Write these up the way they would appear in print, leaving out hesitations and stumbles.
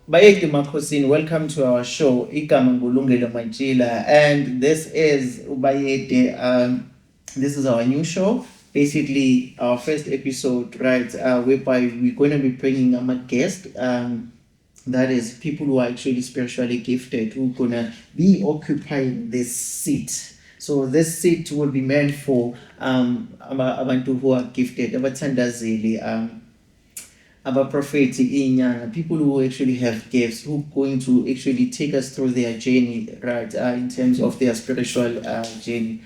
Bayeki Makhosini, welcome to our show, Igama Ngulungelo Majila, and this is Ubayete. This is our new show, basically our first episode, right? Whereby we're going to be bringing a guest. That is people who are actually spiritually gifted who are gonna be occupying this seat. So this seat will be meant for abantu who are gifted, abathandazeli, abaprofeti inyanga, people who actually have gifts, who are going to actually take us through their journey, right, in terms of their spiritual journey.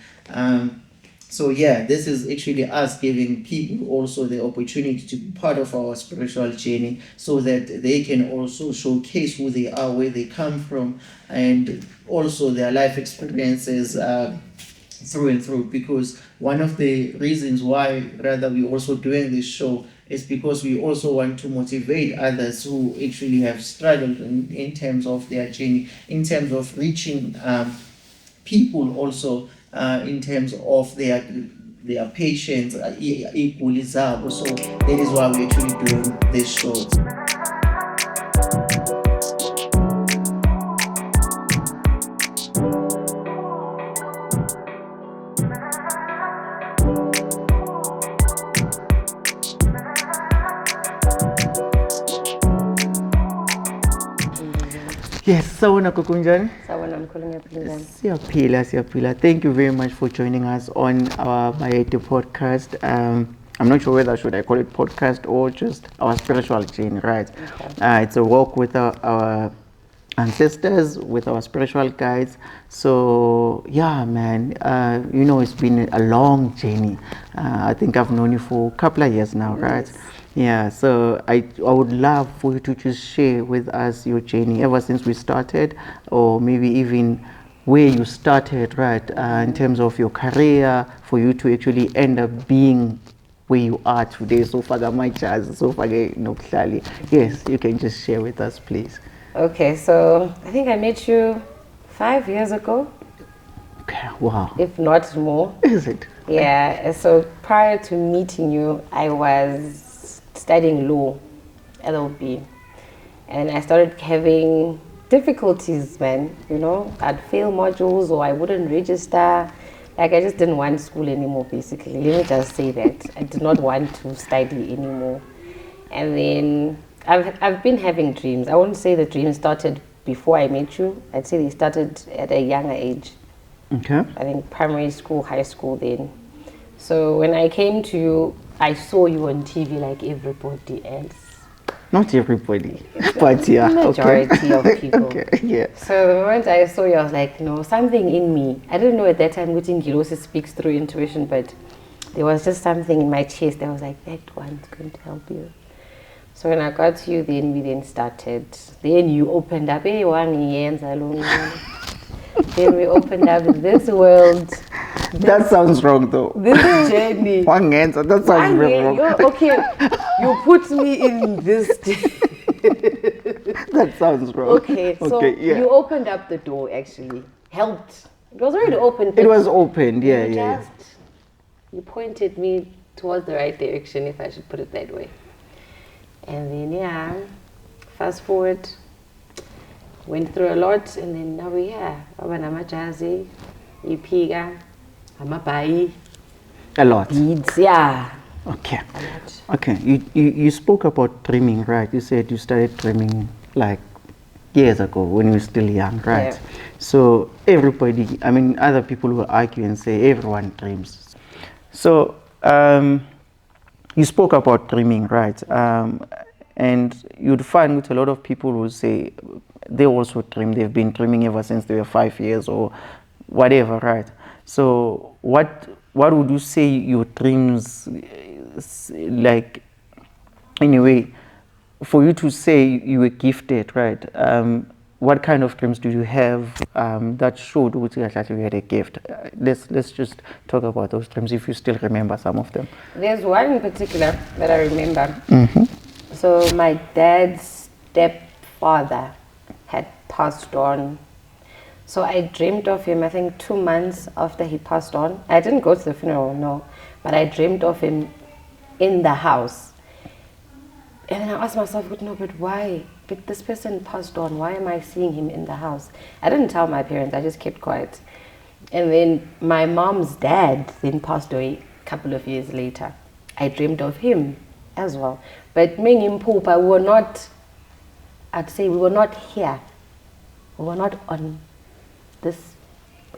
So yeah, this is actually us giving people also the opportunity to be part of our spiritual journey, so that they can also showcase who they are, where they come from, and also their life experiences through and through. Because one of the reasons why rather we also doing this show is because we also want to motivate others who actually have struggled in terms of their journey, in terms of reaching people also, in terms of their patients, equally zabo. So that is why we're actually doing this show. Yes, sawona kukunjani? Sawona mkhulunyana Philizani. Siyaphila. Thank you very much for joining us on our Bayete podcast. I'm not sure whether should I call it podcast or just our spiritual journey, right? Okay. It's a walk with our ancestors, with our spiritual guides. So yeah, man, it's been a long journey. I think I've known you for a couple of years now, right? Yes. Yeah, so I would love for you to just share with us your journey ever since we started, or maybe even where you started, right, in terms of your career, for you to actually end up being where you are today. So far, yes, you can just share with us, please. Okay, so I think I met you 5 years ago. Okay, wow. If not more. Is it? Yeah, so prior to meeting you, I was studying law, LLB. And I started having difficulties, man. I'd fail modules or I wouldn't register. Like, I just didn't want school anymore, basically. Let me just say that. I did not want to study anymore. And then I've been having dreams. I wouldn't say the dreams started before I met you. I'd say they started at a younger age. Okay. I think primary school, high school then. So when I came to you, I saw you on TV like everybody else. Not everybody, but yeah. Majority of people. Okay, yeah. So the moment I saw you, I was like, no, something in me. I didn't know at that time which Ngilosi speaks through intuition, but there was just something in my chest that was like, that one's going to help you. So when I got to you, then we then started. Then you opened up, then we opened up this world. That sounds wrong though. This journey. That sounds very wrong. Okay, you put me in this. That sounds wrong. Okay, so yeah. You opened up the door, actually. Helped. It was already open. It was opened, yeah. You pointed me towards the right direction, if I should put it that way. And then, yeah, fast forward, went through a lot, and then now we're here. Abanamajazi, Ipiga, Amabai. A lot. Beads, yeah. Okay. Okay. You spoke about dreaming, right? You said you started dreaming like years ago when you were still young, right? Yeah. So everybody, other people will argue and say everyone dreams. So you spoke about dreaming, right? And you'd find with a lot of people who say they also dream. They've been dreaming ever since they were 5 years or whatever, right? So what would you say your dreams, like, anyway, for you to say you were gifted, right? What kind of dreams do you have that showed you had a gift? Let's just talk about those dreams if you still remember some of them. There's one in particular that I remember. Mm-hmm. So my dad's stepfather had passed on. So I dreamed of him, I think 2 months after he passed on. I didn't go to the funeral, no, but I dreamed of him in the house. And then I asked myself, no, but why? but this person passed on. Why am I seeing him in the house? I didn't tell my parents. I just kept quiet. And then my mom's dad then passed away a couple of years later. I dreamed of him as well. But Ming and Pupa were not, I'd say we were not here. We were not on this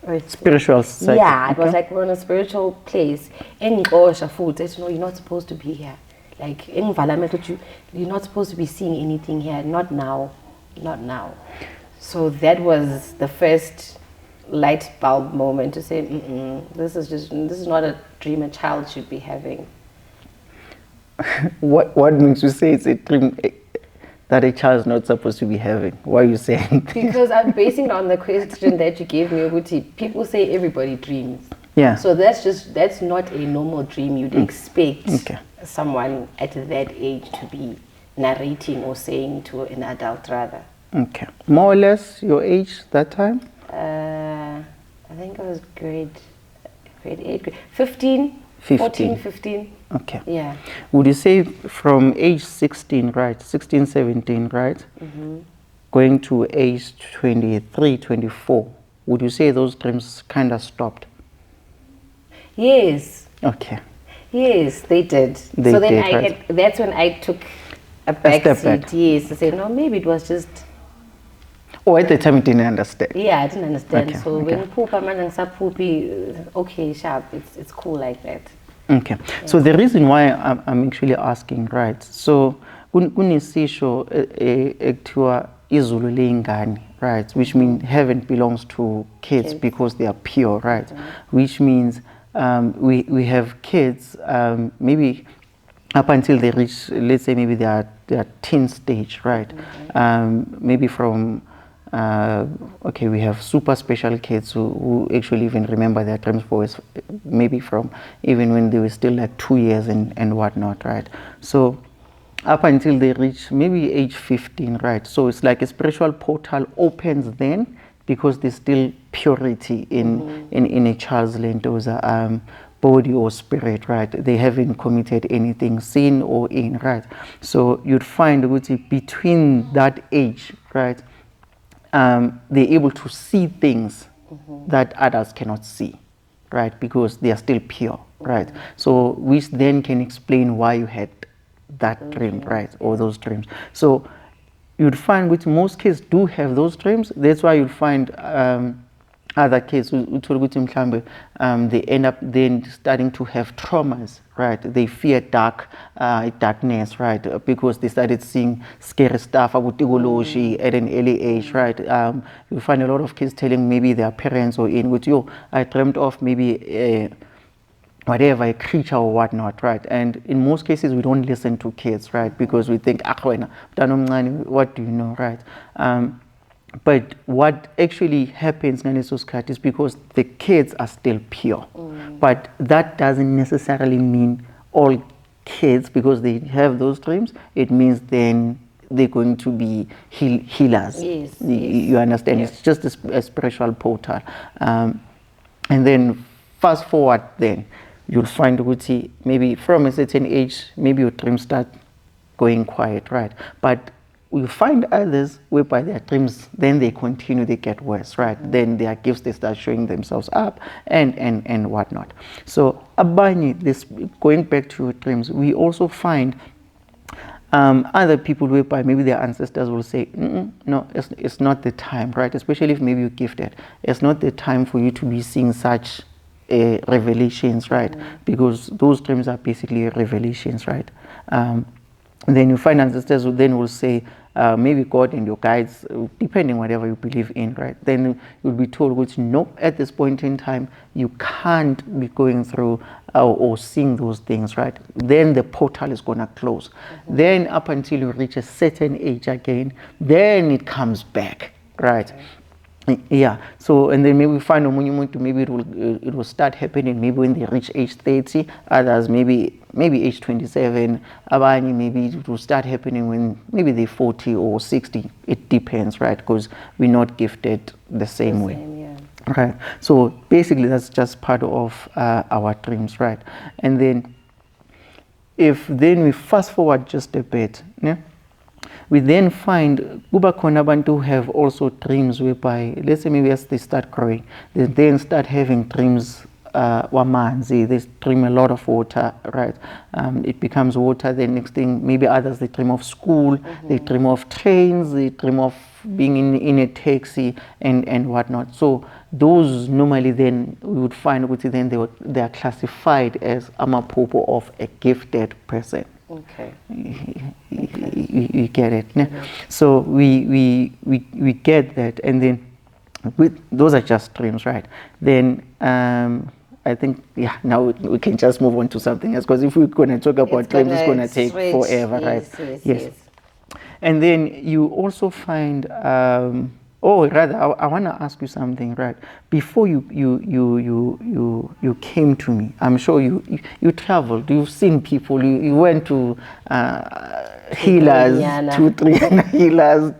earth. Spiritual side. Yeah, it was Okay. like we're in a spiritual place. In Gosha food, says, no, you're not supposed to be here. Like in Valamet, you're not supposed to be seeing anything here. Not now. Not now. So that was the first light bulb moment to say, this is not a dream a child should be having. What makes you say it's a dream that a child is not supposed to be having? Why are you saying? Because I'm basing it on the question that you gave me, Uguti. People say everybody dreams. Yeah. So that's not a normal dream you'd expect Okay. someone at that age to be narrating or saying to an adult rather. Okay. More or less your age that time? I think I was grade 8, 15, 15. 14, 15. Okay. Yeah. Would you say from age 16, right? 16, 17, right? Going to age 23, 24, would you say those dreams kind of stopped? Yes. Okay. Yes, they did. They so then did, I right. that's when I took a back step seat. back. Yes, to say no, maybe it was just Oh, at the time you didn't understand. yeah, I didn't understand. Okay, So okay. when Pupa man and Sapupi, okay, sharp, it's cool like that. Okay. So the reason why I'm actually asking, right? So kunesisho ekuthiwa izulu leyingane, right? Which means heaven belongs to kids because they are pure, right? Which means we have kids maybe up until they reach, let's say maybe they are teen stage, right? Maybe from okay, we have super special kids who actually even remember their dreams for maybe from even when they were still like 2 years and whatnot, right? So up until they reach maybe age 15, right? So it's like a spiritual portal opens then because there's still purity in a child's lentosa body or spirit, right? They haven't committed anything, sin or in, right? So you'd find between that age, right? They're able to see things that others cannot see, right? Because they are still pure, right? So which then can explain why you had that dream, right? Or those dreams. So you'd find which most kids do have those dreams. That's why you'll find other kids who they end up then starting to have traumas, right? They fear darkness, right? Because they started seeing scary stuff about tigology at an early age, right? You'll find a lot of kids telling maybe their parents or in with you, I dreamt of maybe whatever, a creature or whatnot, right? And in most cases, we don't listen to kids, right? Because we think, what do you know, right? But what actually happens is because the kids are still pure. But that doesn't necessarily mean all kids, because they have those dreams, it means then they're going to be healers. Yes, You understand? Yes. It's just a spiritual portal. And then fast forward then, you'll find Uguti, maybe from a certain age, maybe your dreams start going quiet, right? But we find others whereby their dreams, then they continue, they get worse, right? Then their gifts, they start showing themselves up and whatnot. So Abani, this going back to your dreams, we also find other people whereby maybe their ancestors will say, no, it's not the time, right? Especially if maybe you're gifted. It's not the time for you to be seeing such revelations, right? Because those dreams are basically revelations, right? Then you find ancestors who then will say, maybe God and your guides, depending whatever you believe in, right? Then you'll be told, which no, at this point in time, you can't be going through or seeing those things, right? Then the portal is going to close. Then up until you reach a certain age again, then it comes back, right? Yeah. So and then maybe we find a monument, maybe it will start happening maybe when they reach age 30. Others maybe age 27. Abani maybe it will start happening when maybe they're 40 or 60. It depends, right? Because we're not gifted the same way. Yeah. Right. So basically that's just part of our dreams, right? And then if then we fast forward just a bit, yeah? we then find kuba khona abantu who have also dreams whereby, let's say maybe as they start growing, they then start having dreams wamanzi, they dream a lot of water, right? It becomes water. The next thing, maybe others, they dream of school, they dream of trains, they dream of being in a taxi and whatnot. So those normally then we would find then they are classified as amaphupho of a gifted person. Okay. You get it, ne? So we get that, and then those are just dreams, right? Then I think, yeah, now we can just move on to something else, because if we're going to talk about dreams, it's going to take forever, right? Yes. And then you also find, or rather, I want to ask you something, right? Before you came to me, I'm sure you traveled, you've seen people, you went to healers, to Triana healers,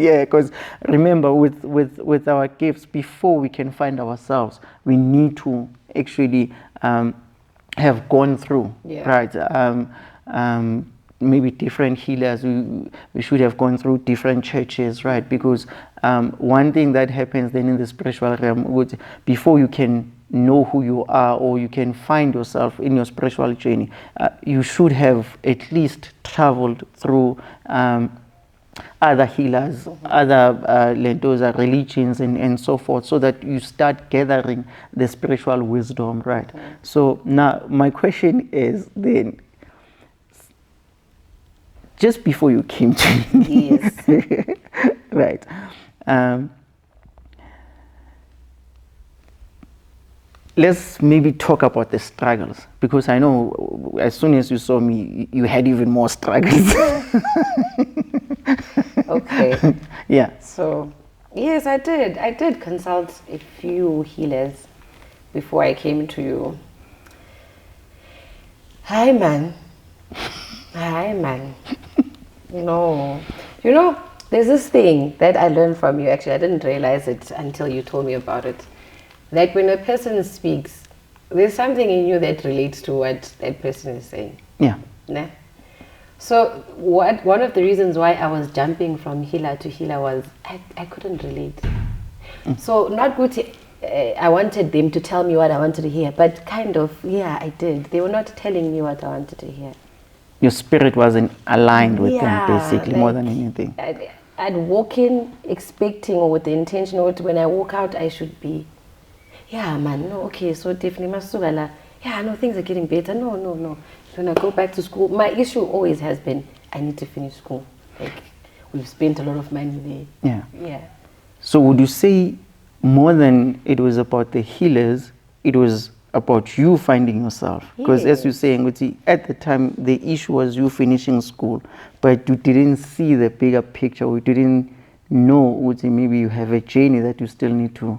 yeah, because remember with our gifts, before we can find ourselves, we need to actually have gone through, right? Maybe different healers, we should have gone through different churches, right? Because one thing that happens then in the spiritual realm, before you can know who you are or you can find yourself in your spiritual journey, you should have at least traveled through other healers, other lentosa religions and so forth, so that you start gathering the spiritual wisdom, right? So now my question is then, just before you came to me, yes, right? Let's maybe talk about the struggles, because I know as soon as you saw me, you had even more struggles. Okay. Yeah. So, yes, I did consult a few healers before I came to you. Hi, man. No. You know, there's this thing that I learned from you. Actually, I didn't realize it until you told me about it. Like when a person speaks, there's something in you that relates to what that person is saying. Yeah. Nah? So one of the reasons why I was jumping from healer to healer was I couldn't relate. So not good. I wanted them to tell me what I wanted to hear, but kind of, yeah, I did. They were not telling me what I wanted to hear. Your spirit wasn't aligned with them, Yeah, basically, like, more than anything. I'd walk in expecting or with the intention, or when I walk out, I should be, yeah, man, no, okay, so definitely, masugala, yeah, no, things are getting better. No. When I go back to school, my issue always has been, I need to finish school. Like, we've spent a lot of money there. Yeah. So would you say more than it was about the healers, it was about you finding yourself? Because as you're saying, at the time, the issue was you finishing school, but you didn't see the bigger picture. You didn't know, maybe you have a journey that you still need to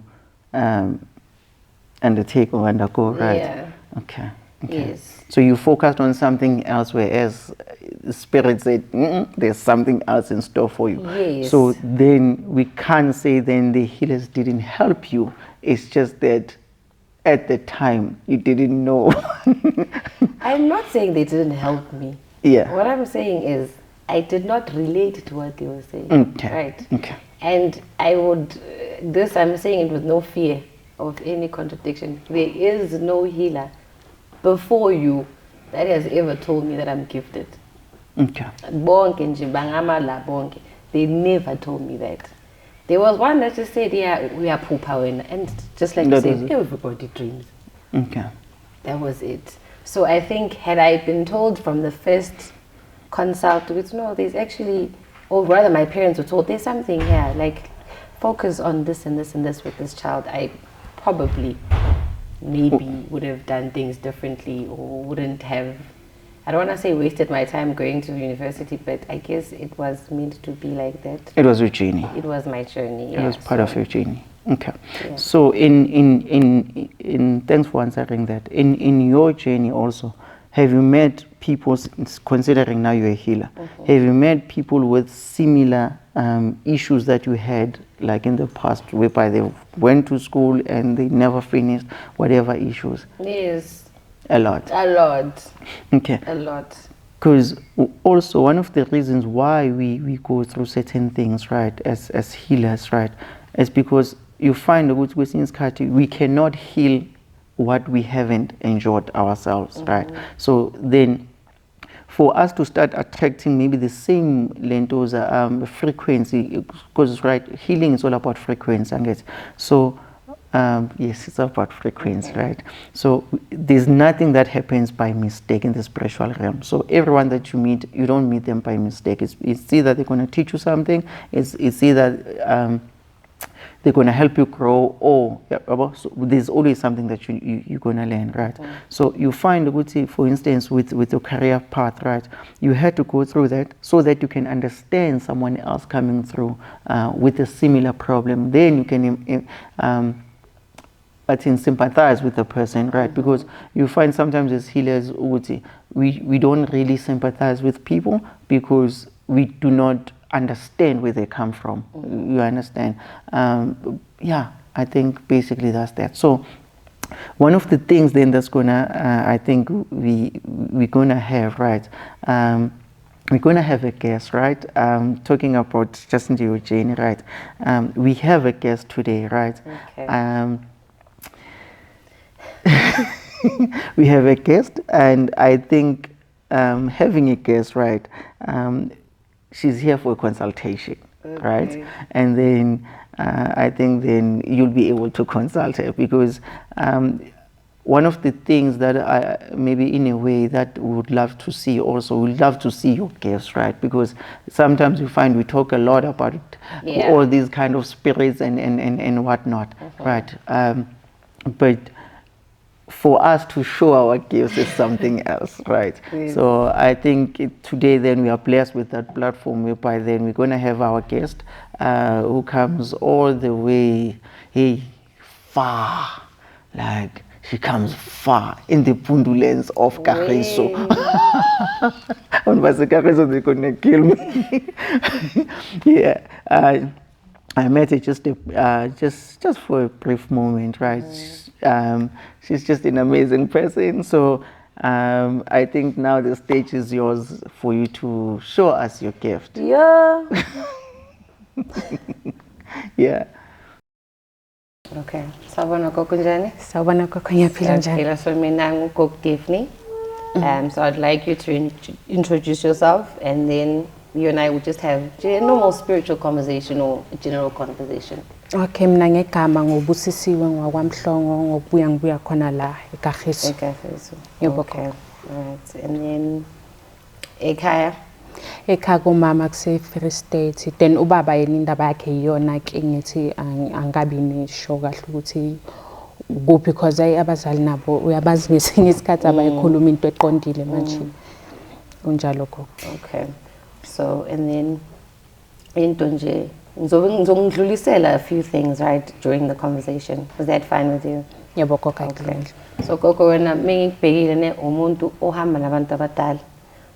undertake or undergo, right? Yeah. Okay. Yes. So you focused on something else, whereas the spirit said, there's something else in store for you. Yes. So then we can't say then the healers didn't help you. It's just that at the time you didn't know. I'm not saying they didn't help me. Yeah. What I'm saying is I did not relate to what they were saying. Okay. Right. Okay. And I would, I'm saying it with no fear of any contradiction. There is no healer before you that has ever told me that I'm gifted. Okay. Bonke nje bangamala bonke. They never told me that. There was one that just said, yeah, we are Pupa, and just like you said, everybody dreams. Okay. That was it. So I think had I been told from the first consult, no, there's actually, or rather my parents were told, there's something here, like focus on this and this and this with this child, I probably maybe would have done things differently, or wouldn't have, I don't want to say wasted my time going to university, but I guess it was meant to be like that. It was your journey. It was my journey. It was part of your journey. Okay. Yeah. So in thanks for answering that. In your journey also, have you met people, considering now you're a healer, have you met people with similar issues that you had, like in the past, whereby they went to school and they never finished, whatever issues? Yes. A lot. A lot. Okay. A lot. because also one of the reasons why we go through certain things, right, as healers, right, is because you find that we cannot heal what we haven't endured ourselves, right? So then for us to start attracting maybe the same lentosa frequency, because right, healing is all about frequency, I guess. So yes, it's about frequency, right? So there's nothing that happens by mistake in the spiritual realm. So everyone that you meet, you don't meet them by mistake. It's either they're going to teach you something, it's either they're going to help you grow, or so there's always something that you're going to learn, right? So you find, for instance, with your career path, right, you had to go through that so that you can understand someone else coming through with a similar problem. Then you can sympathize with the person, right? Because you find sometimes as healers, we don't really sympathize with people because we do not understand where they come from. You understand? Yeah, I think basically that's that. So one of the things then that's gonna, I think we're gonna have, right? We're gonna have a guest, right? Talking about Justin Eugene, right? We have a guest today, right? Okay. We have a guest, and I think having a guest, right? She's here for a consultation, right? And then I think then you'll be able to consult her, because one of the things that I maybe in a way that we would love to see also, we'd love to see your guests, right? Because sometimes you find we talk a lot about all these kind of spirits and whatnot, right? But for us to show our gifts is something else, right? So I think today then we are blessed with that platform, whereby then we're going to have our guest who comes all the way, far, like she comes far in the Pundulens of Kagiso. On Kagiso, they're going to kill me. Yeah. I met her just for a brief moment, right? She's just an amazing person. So I think now the stage is yours for you to show us your gift. Yeah. Yeah. Okay. Sawubona gogo njani? Sawubona gogo, ngiyaphila njani? Ngiyaphila, so mina ngugogo Tiffany. So I'd like you to introduce yourself, and then you and I would just have a normal spiritual conversation or a general conversation. Okay, mina ngegama ngobusisiwe ngwakwamhlongo, ngokubuya ngibuya khona la eKagiso. eKagiso. Yebo. Okay. Alright. And then ekhaya. Ekhaya komama kuse Free State. Then ubaba yena indaba yakhe iyona ke ngithi angabi nesho kahle ukuthi kuphi, because abazali nabo uyabazi ngesinye isikhathi abayikhuluma into eqondile manje. Unjalo gogo. Okay. So, and then into nje ngizongidlulisela a few things, right, during the conversation. Was that fine with you? Yebo gogo. Okay. So gogo, wena mengibhekile ne umuntu ohamba nabantu abadala.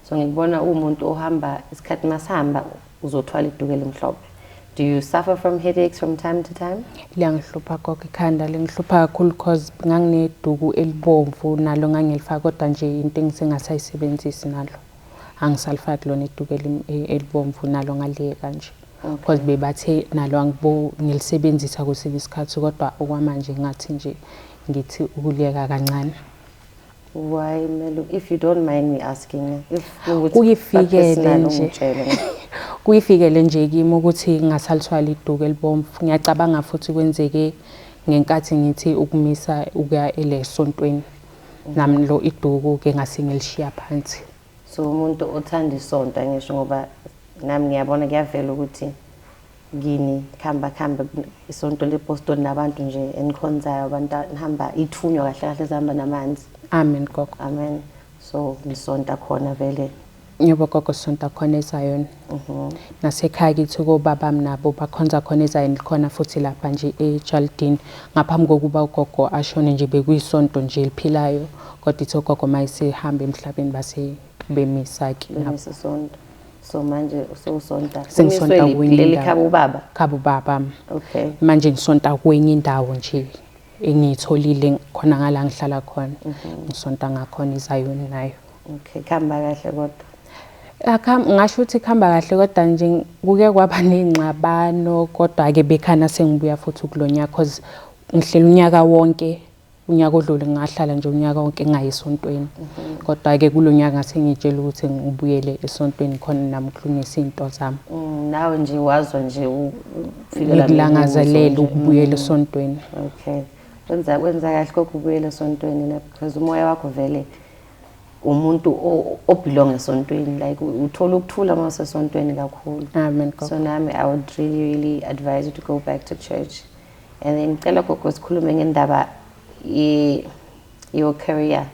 So ngikubona umuntu ohamba isikhathi masihamba uzothwala iduku elimhlophe. Do you suffer from headaches from time to time? Liyangihlupha gogo, ikhanda lingihlupha kakhulu because ngangineduku elibomvu nalo ngangilifaka, kodwa nje into engisengasayisebenzisi nalo. Angisalifaki lona iduku elibomvu nalo ngaliyeka nje. Because bebathe nalo angibo ngilisebenzisa kwesinye isikhathi, kodwa okwamanje ngathi nje ngithi ukuliyeka kancane. Why, Melu? If you don't mind me asking, kuyifikele nje kimi ukuthi ngasalitwala iduku elibomvu. Ngiyacabanga futhi kwenzeke ngenkathi ngithi ukumisa ukuya elesontweni, nami lo iduku ke ngasingelishiya phansi. So umuntu othanda isonto ngisho ngoba nami ngiyabona kuyavela ukuthi ngini khamba isonto lePostoli nabantu nje enikhonzayo, abantu nihamba ithunywa kahle kahle zihamba namanzi. Amen gogo. Amen. So nisonta khona vele. Yebo gogo, sonta khona eZion. Nasekhaya kithi kobaba nabo bakhonza khona eZion, khona futhi lapha nje eChaldini. Ngaphambi kokuba ugogo ashone nje bekuyisonto nje eliphilayo, kodwa ithi ugogo mayisehamba emhlabeni base bemisa ki Bemisa sonto. So manje usonta sengisonta kwenye khaba ubaba. Khaba ubaba. Okay. Manje ngisonta kwenye indawo nje engitholile khona ngala ngihlala khona. Ngisonta ngakhona iZion nayo. Okay, khamba kahle kodwa. Ngasho ukuthi kuhamba kahle kodwa nje kuke kwaba nengxabano kodwa ke bekhana sengibuya futhi kulonyaka because ngihlela unyaka wonke unyaka odlule ngahlala nje unyaka wonke ngayisontweni kodwa ke kulonyaka ngase ngitshela ukuthi ngibuyele esontweni khona nami kulungisa izinto zami nawe nje wazwa nje ngilangazelela ukubuyela esontweni. Okay, kwenza kahle kokubuyela esontweni na because umoya wakho vele umuntu obelong esontweni like uthola ukuthula mase esontweni kakhulu. Amen. So nami I would really advise you to go back to church. And then ngicela gogo sikhulume ngendaba your career.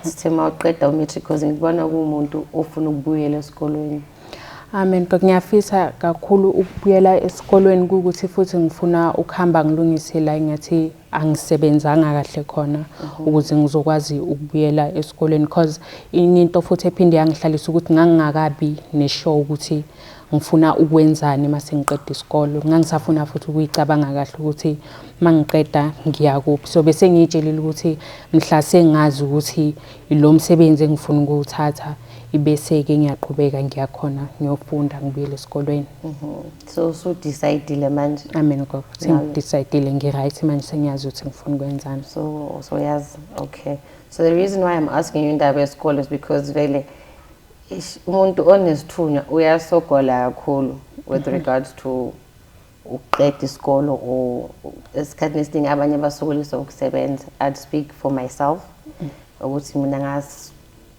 Sithe mawuqeda umatric because ngibona kuumuntu ofuna ukubuyela esikolweni. Amen. Ngiyafisa kakhulu ukubuyela esikolweni ukuthi futhi ngifuna ukuhamba ngilungise la ngathi angisebenzanga kahle khona ukuze ngizokwazi ukubuyela esikolweni because into futhi ephinde yangihlalisa ukuthi ngangakabi neshow ukuthi ngifuna ukwenzani mase ngiqeda isikolo. Ngangisafuna futhi ukuyicabanga kahle ukuthi mangiqeda ngiya kuphi. So bese ngiyitshelile ukuthi mhla sengazi ukuthi lo msebenzi engifuna ukuwuthatha ibese ke ngiyaqhubeka ngiyakhona ngiyofunda ngibuyele esikolweni. So decide manje. Amen ukuthi ngidecide ngiright manje sengiyazi ukuthi ngifuna ukwenzani. So yazi. Okay. So the reason why I'm asking you indaba yesikole is because vele umuntu onesithunywa uyasogola kakhulu with regards to uqeda isikolo or esikhathini esiningi abanye basokolisa ukusebenza. I'd speak for myself ukuthi mina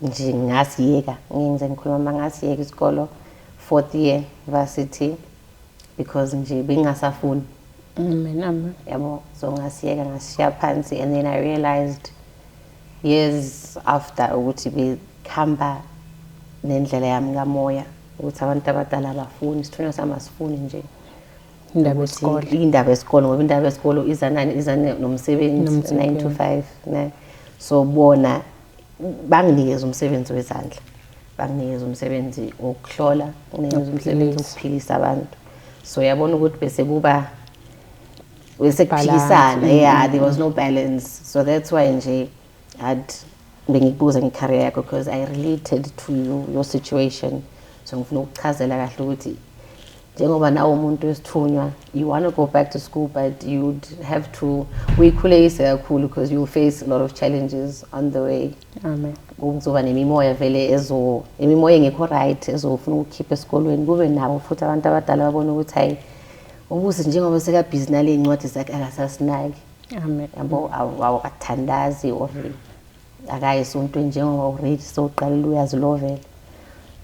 nje ngasiyeka ngenze ngikhuluma ngasiyeka isikolo 4th year varsity because nje bengasafuni. Amen. Yabo, so ngasiyeka ngashiya phansi and then I realized years after ukuthi bekhamba nendlela yami kamoya ukuthi abantu abadala abafuni isithunywa sami asifuni nje indaba yesikole ngoba indaba yesikolo iza nomsebenzi 9 to 5 ne. So bona banginikeza umsebenzi wezandla, banginikeza umsebenzi wokuhlola, banginikeza umsebenzi wokuphilisa abantu. So yabona ukuthi bese kuba kuphikisana. Yeah, there was no balance. So that's why nje bengibuza ngecareer yakho because I related to your situation. So ngifuna ukuchazela kahle ukuthi njengoba nawo umuntu wesithunywa you want to go back to school but you'd have to uyikhulekise kakhulu because you face a lot of challenges on the way. Amen. Kuzoba nemimoya vele imimoya engekho right ezofuna ukukhipha esikolweni kube nabo futhi abantu abadala babona ukuthi hayi ubuze njengoba seka busy nale incwadi zakhe akasasinaki. Amen. Yabo awakathandazi or akayisontweni njengoba already soqala uyazi lo vele.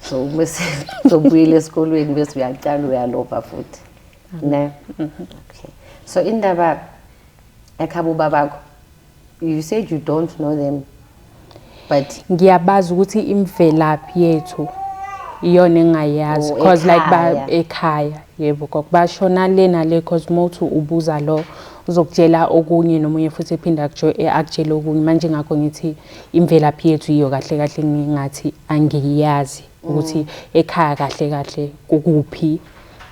So bese sobuyile esikolweni bese uyaqala uyalova futhi. Ne. Okay. So indaba ekhabo babakho you said you don't know them but ngiyabazi ukuthi imvelaphi yethu iyona engayazi because like ekhaya yebo kokubashona lena le because motu ubuza lo uzokutshela okunye nomunye futhi ephinda akutshela okunye manje ngakho ngithi imvelaphi yethu iyo kahle kahle ngingathi angiyazi ukuthi ekhaya kahle kukuphi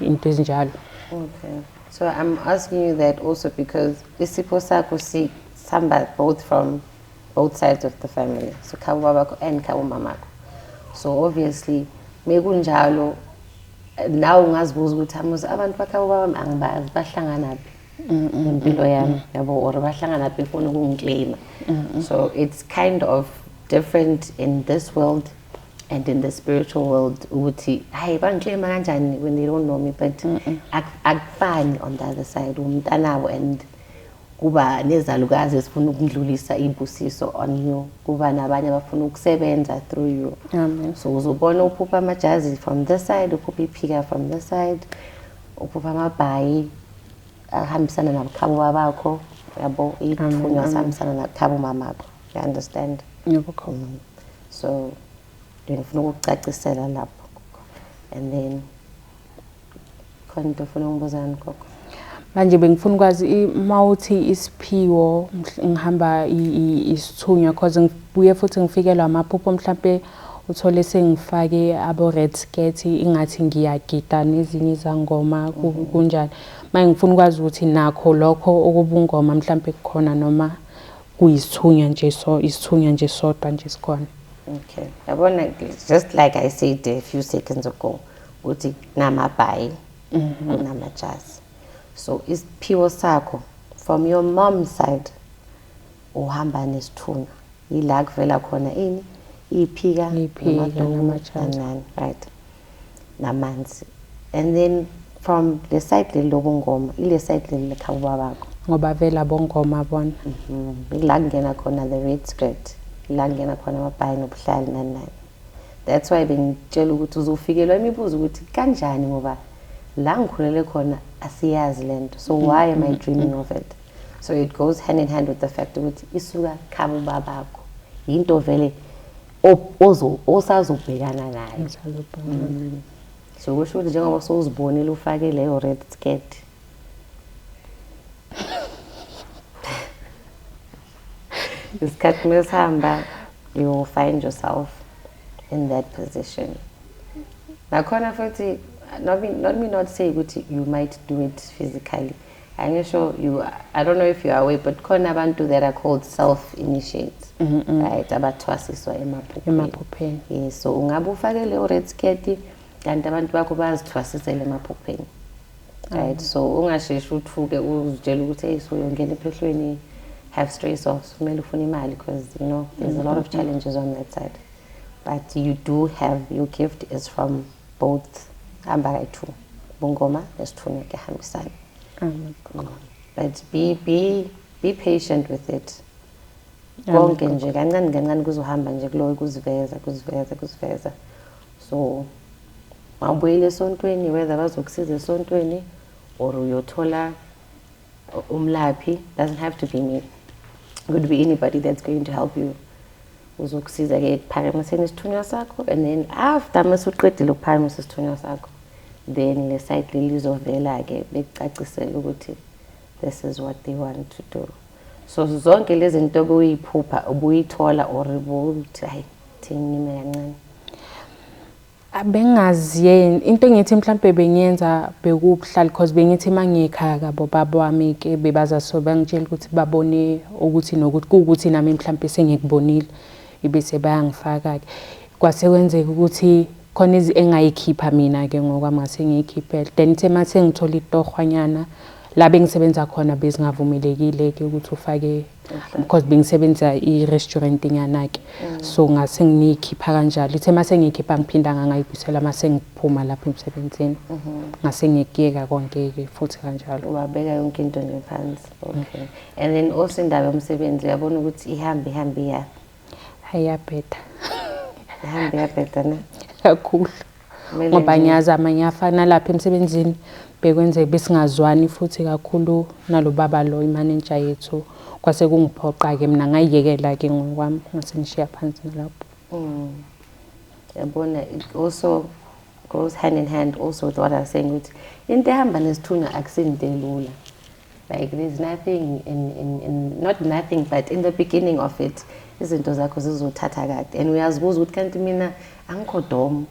into ezinjalo. Okay, so I'm asking you that also because isipho sakho sihamba both from both sides of the family, so khabo babakho and khabo mamakho. So obviously mekunjalo nawe ungazibuza ukuthi amuzi abantu bakhabo bami angibazi bahlangana impilo yami yabo or bahlangana befuna ukungiclaim. So it's kind of different in this world and in the spiritual world ukuthi hayi bangiclaim kanjani when they don't know me but akufani on the other side umntanabo and kuba nezalukazi esifuna ukudlulisa imbusiso on you kuba nabanye abafuna ukusebenza through you. Amen. So uzobona uphupha amajazi from this side uphupha iphika from this side uphupha amabhayi ahambisana nabakhabo babakho yabo ithunywa sahambisana nakhabo mamakho. You understand? Yebo. So ngifuna ukucacisela lapho and then khona into ufuna ngibuzana gogo manje bengifuna ukwazi mawuthi isiphiwo ngihamba isithunywa because ngibuye futhi ngifikelwa amaphupho mhlambe uthole sengifake abo red skirt ingathi ngiyagida nezinye izangoma kunjani manje ngifuna ukwazi ukuthi nakho lokho okubungoma mhlambe kukhona noma kuyisithunywa nje isithunywa nje sodwa nje sikhona. Okay. Yabona, just like I said a few seconds ago, ukuthi namabhayi kunamajazi. So isiphiwo sakho from your mom's side uhamba nesithunywa. Yila kuvela khona ini? Iphika, namajazi, right? Namanzi. And then from the side lobungoma, ile side lekhaya babakho. ngoba vela bongoma bona. La kungena khona the red skirt. La kungena khona amabhayi nobuhlali nani. That's why bengitshela ukuthi uzofikelwa imibuzo ukuthi kanjani ngoba la ngikhulele khona asiyazi lento. So why am I dreaming of it? So it goes hand in hand with the fact ukuthi isuka khabo babakho. Into vele osazobhekana nayo. So kusho ukuthi njengoba sowuzibonile ufake leyo red skirt. Isikhathi mesihamba, you will find yourself in that position. Nakhona futhi let me not say ukuthi you might do it physically. I'm sure I don't know if you are aware, but khona abantu that are called self-initiates, right? Abathwasiswa emaphupheni. Yes, so ungabe ufake leyo red skirt kanti abantu bakho bazithwasisela emaphupheni. Right? So ungasheshi uthuke uzitshela ukuthi hey so uyongena ephehlweni, have stress off, kumele ufune imali because you know there's a lot of challenges on that side. But you do have your gift is from both two. Bungoma nesithunywa kuyahambisana. But be patient with it. Konke nje kancane kancane kuzohamba nje kuloyo kuziveza. So mawubuyele esontweni whether bazokusiza esontweni or uyothola umlaphi, doesn't have to be me. It could be anybody that's going to help you. Uzokusiza ke kuphakamiseni isithunywa sakho and then after masuqedile ukuphakamisa isithunywa sakho then le side lizovela ke bekucacisela ukuthi this is what they want to do. So zonke lezi zinto obuyiphupha ubuyithola or ubuthi hayi thini kancane. Abengazi into engithi mhlambe bengiyenza bekubuhlali because bengithi mangikhaya kabo baba wami ke bebaza so bangitshela ukuthi babone ukuthi nokuthi kuukuthi nami mhlambe sengikubonile ibese bayangifaka ke kwase kwenzeka ukuthi khona engayikhipha mina ke ngokwami ngase ngiyikhiphela then ithe mase ngithola itohwanyana la bengisebenza khona bezingavumelekile ke ukuthi ufake because bengisebenza i-restaurant nyana ke so ngase nginikhipha kanjalo ithe mase ngiyikhipha ngiphinda ngayibuyisela mase ngiphuma lapha emsebenzini ngase ngiyekeka konke ke futhi kanjalo ubabeka yonke into nje phansi. Okay. And then also indaba yomsebenzi uyabona ukuthi ihambe ya ayabhetha na kakhulu ngoba ngiyazama ngiyafana lapha emsebenzini bekwenzeka besingazwani futhi kakhulu nalobaba lo imanager yethu kwase kungiphoqa ke mina ngayiyekela ke ngokwami ngase ngishiya phansi lapho. Yabona it also goes hand in hand also with what I was saying ukuthi into ehamba nesithunywa akusinto elula. Like there's nothing in not nothing but in the beginning of it izinto zakho zizothatha kade and uyazibuza ukuthi kanti mina angikho dom.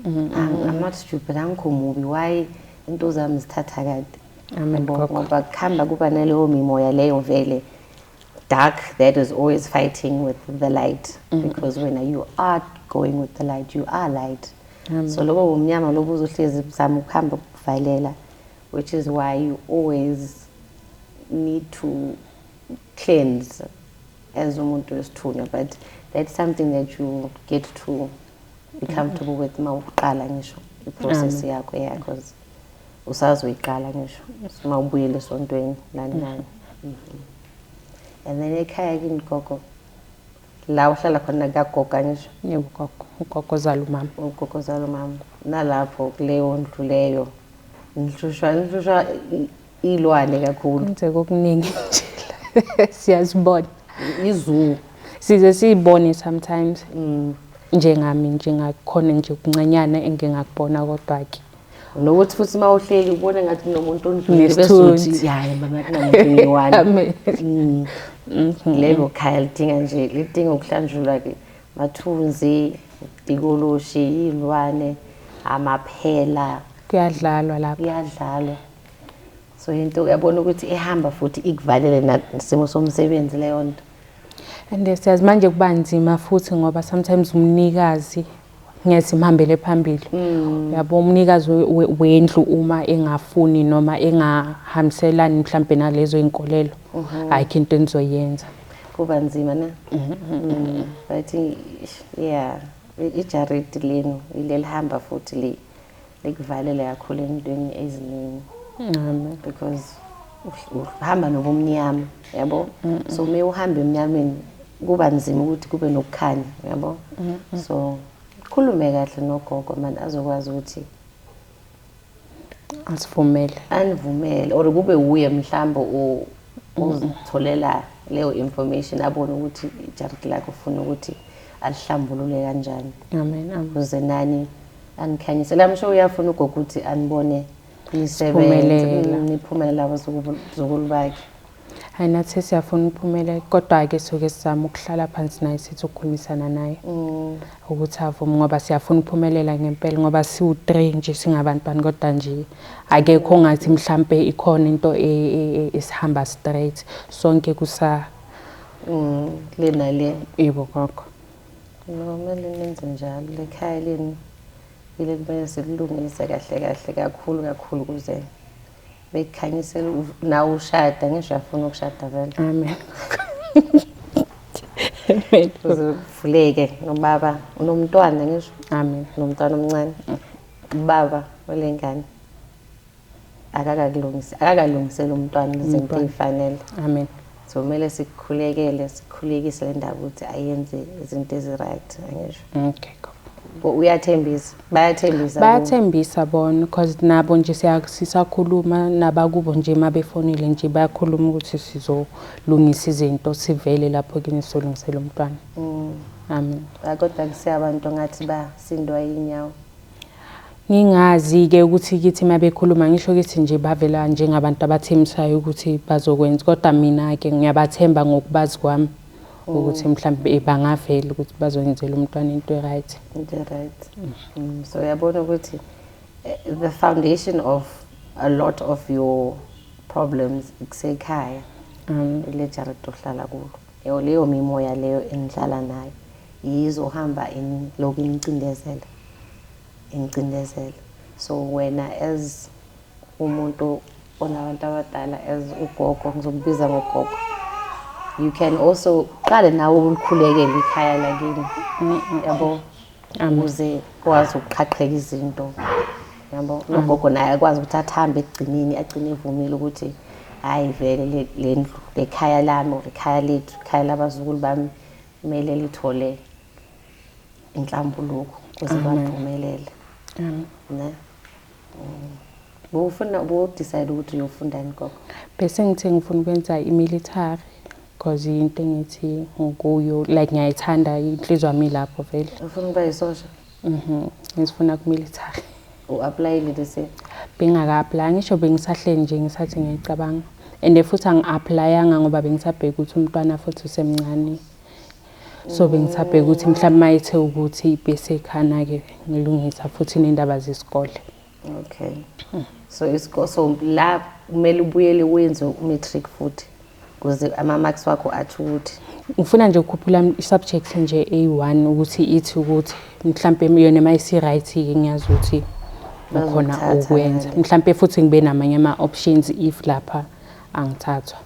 I'm not stupid, angikho mubi, why into zami zithatha kade. Ngoba kuhamba kuba naleyo mimoya leyo vele dark that is always fighting with the light because when you are going with the light you are light. So lobo umnyama lobo uzohlezi zama ukuhamba ukuvalela, which is why you always need to cleanse as umuntu wesithunywa, but that's something that you get to be comfortable with mawuqala ngisho iprocess yakho because usazoyiqala ngisho mawubuyele esontweni nani. And then ekhaya kini gogo la uhlala khona kagogo ngisho yebo gogo ugogo zalo mama ugogo zalo mama nalapho kuleyo ndlu leyo ngihlushwa ilwane kakhulu kwenzeka okuningi nje siyazibona izulu size siyibone sometimes njengami njengakhona nje ukuncanyana engingakubona kodwa ke nokuthi futhi mawuhleli ubone ngathi nomuntu ondlule besuthi hayi mama kunamuntu ngiwani lelo khaya lidinga ukuhlanjulwa ke mathunzi dikoloshi ilwane amaphela kuyadlalwa lapha kuyadlalwa. So into uyabona ukuthi ehamba futhi ikuvalele nasimo somsebenzi leyo nto And siyazi manje kuba nzima futhi ngoba sometimes umnikazi ngeke simhambele phambili. Yabo umnikazi wendlu uma engafuni noma engahambiselani mhlambe nalezo inkolelo ayikho into enizoyenza. Kuba nzima na. But yeah, ijaridi lenu ilelihamba futhi likuvalela kakhulu entweni eziningi. Because uhamba nobumnyama, yabo. So me uhamba emnyameni kuba nzima ukuthi kube nokukhanya, yabo. So khulume kahle nogogo man azokwazi ukuthi anivumele or kube uye mhlambo uzitholela leyo information abone ukuthi ijaridi lakho ufuna ukuthi alihlambulule kanjani. Amen. Ukuze nani anikhanyise. I'm sure uyafuna ugogo ukuthi anibone nisebenze niphumelela abazukulu bakhe. Hayi nathi siyafuna uphumelele kodwa ke soke sizama ukuhlala phansi naye sithi ukukhulumisana naye. Ukuthi avume ngoba siyafuna uphumelela ngempela ngoba siwu3 nje singabantwana kodwa nje akekho ngathi mhlambe ikhona into esihamba straight sonke kusa lena le yebo gogo. No manje nenze njalo lekhaya leni ile kumele sikulungise kahle kakhulu kuze bekhanyisela nawe ushada ngisho afuna ukushada vele. Amen. Uzuvuleke nobaba unomntwana ngisho. Amen. Nomntwana omncane. Ubaba olengane akakalungisela umntwana izinto ezifanele. Amen. So kumele sikhulekise le ndaba ukuthi ayenze izinto ezi-right angisho. Okay. Bayathembisa bona because nabo nje sisakhuluma nabakubo nje mabefonile nje bayakhuluma ukuthi sizolungisa izinto sivele lapho kini solungisela umntwana. Amen. Kodwa kuseyabantu ngathi basindwa inyawo. Ngingazi ke ukuthi kithi mabekhuluma ngisho kithi nje bavela njengabantu abathembisayo ukuthi bazokwenza kodwa mina ke ngiyabathemba ngokubazi kwami ukuthi mhlambe bangavela ukuthi bazongenzela umntwana into right. So yabona ukuthi the foundation of a lot of your problems ikusekhaya. Le jaridi ohlala kulo. Leyo mimoya leyo enhlala nayo izohamba lokhu incindezela. So wena as umuntu onabantu abadala as ugogo ngizokubiza ngogogo. You can also qale nawe ukukhulekela ikhaya lakini. Yabo. Ukuze kwazi ukuqhaqheka izinto. Yabo. Nogogo naye akwazi ukuthi athambe egcinini agcine evumile ukuthi hayi vele le ndlu lekhaya lami ekhaya lethu ekhaya labazukulu bami kumele lithole inhlambuluko ukuze baphumelele. Ne? Decide ukuthi uyofunda ngogo. Bese ngithe ngifuna ukwenza imilitary because into engithi ngokuyo like ngiyayithanda inhliziyo yami lapho vele. Ufuna ukuba yisosha? Ngifuna kumilitary. U-apply lese? Bengaka-apply ngisho bengisahleli nje ngisathi ngiyacabanga. And futhi angi-applyanga ngoba bengisabheka ukuthi umntwana futhi usemncane. So bengisabheka ukuthi mhlawumbe mayithe ukuthi bese khana ke ngilungisa futhi nendaba zesikole. Okay. So la kumele ubuyele wenze umatric futhi kuze ama-marks wakho athi ukuthi ngifuna nje ukukhuphula i-subject nje A1 ukuthi ithi ukuthi mhlawumbe yona mayisi right ke ngiyazi ukuthi ukhona ukwenza mhlawumbe futhi ngibe namanye ama-options if lapha angithathwa.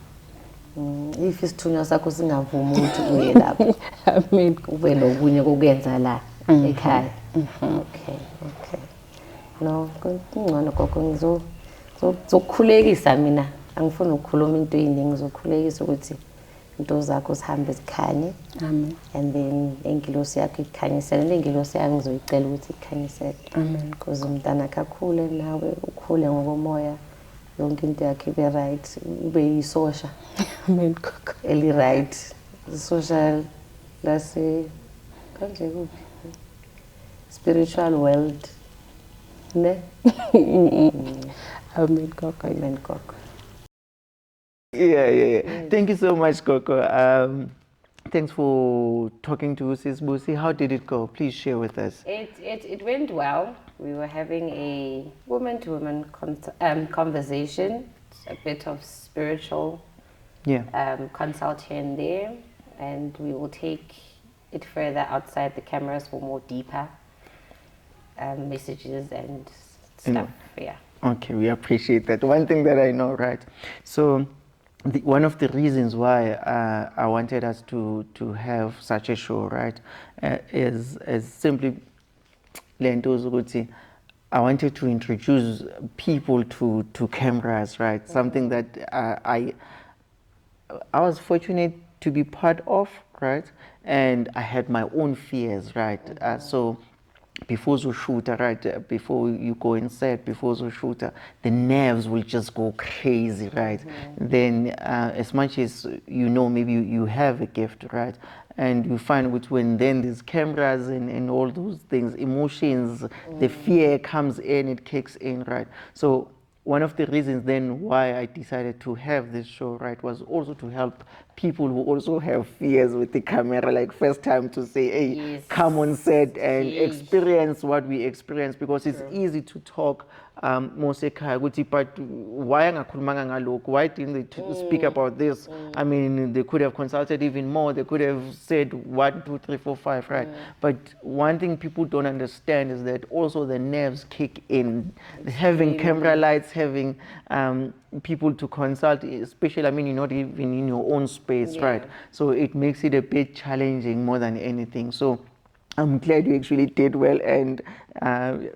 If isithunywa sakho singavumi ukuthi uye lapho. Amen. Ube nokunye kokuyenza la ekhaya. Okay. No, kungcono gogo ngizokukhulekisa mina. Angifuni ukukhuluma into eziningi ngizokhulekisa ukuthi into zakho zihambe zikhanye. Amen. And then ingilosi yakho ikhanyisele nengilosi yakho ngizoyicela ukuthi ikhanyisele. Amen. Kuze umntana kakhule nawe ukhule ngokomoya yonke into yakho ibe right ube yisosha. Amen gogo. Eli right. Social lase kanje kuphi? Spiritual world. Ne? Amen gogo. Amen gogo. Yeah. Thank you so much, Gogo. Thanks for talking to Sis Busi. How did it go? Please share with us. It went well. We were having a woman-to-woman conversation, a bit of spiritual consult here and there, and we will take it further outside the cameras for more deeper messages and stuff. Yeah. Okay, we appreciate that. One thing that I know, right? So, one of the reasons why I wanted us to have such a show, right, is simply Lento's ukuthi I wanted to introduce people to cameras, right? Something that I was fortunate to be part of, right? And I had my own fears, right? So before the shooter, right? Before you go in set, before the shooter, the nerves will just go crazy, right? Then, as much as you know, maybe you have a gift, right? And you find which when then there's cameras and all those things, emotions, the fear comes in, it kicks in, right? So one of the reasons then why I decided to have this show, right, was also to help people who also have fears with the camera, like first time to say, hey, Yes. come on set and Yes. experience what we experience, because it's easy to talk mosekhaya ukuthi, but why angakhulumanga ngalokhu, why didn't they speak about this? I mean, they could have consulted even more, they could have said 1, 2, 3, 4, 5, right? But one thing people don't understand is that also the nerves kick in. Having camera lights, having people to consult, especially, I mean, you're not even in your own space, right? So it makes it a bit challenging more than anything. So I'm glad you actually did well, and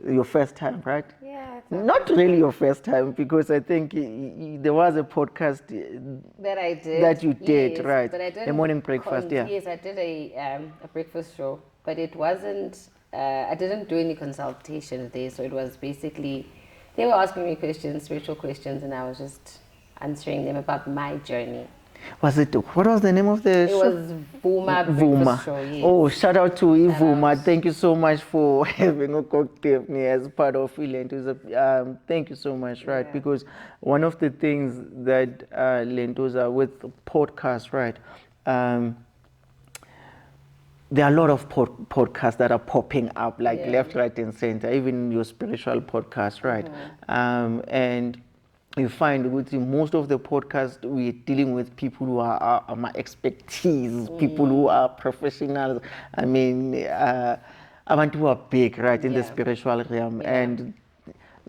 your first time, right? Yeah. it's Not really your first time, because I think there was a podcast that I did. that you did, yes, right? But I did The morning breakfast, yeah. Yes, I did a breakfast show, but it wasn't. I didn't do any consultation there, so it was basically they were asking me questions, spiritual questions, and I was just answering them about my journey. Was it, what was the name of the It show? was Vuma Vuma. Breakfast Show. Yes. Oh, shout out to Vuma. out. Thank you so much for having a cocktail me as part of Lentosa. Thank you so much, right? Yeah. Because one of the things that Lentosa with podcasts, right? There are a lot of podcasts that are popping up, like left, right, and center, even your spiritual podcast, right? And you find with most of the podcasts, we're dealing with people who are my expertise, people who are professionals. I mean, abantu who are big, right, in the spiritual realm. And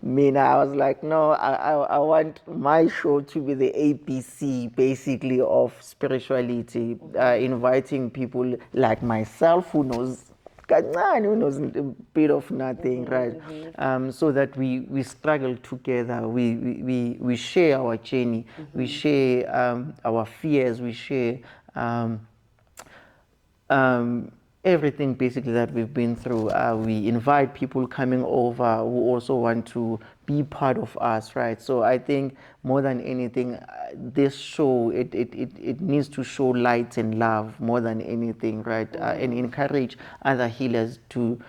me, I was like, no, I want my show to be the ABC, basically, of spirituality, inviting people like myself who knows who knows a bit of nothing, right? So that we struggle together, we share our journey, we share our fears, we share everything basically that we've been through. We invite people coming over who also want to be part of us, right? So I think more than anything, this show, it needs to show light and love more than anything, right? And encourage other healers to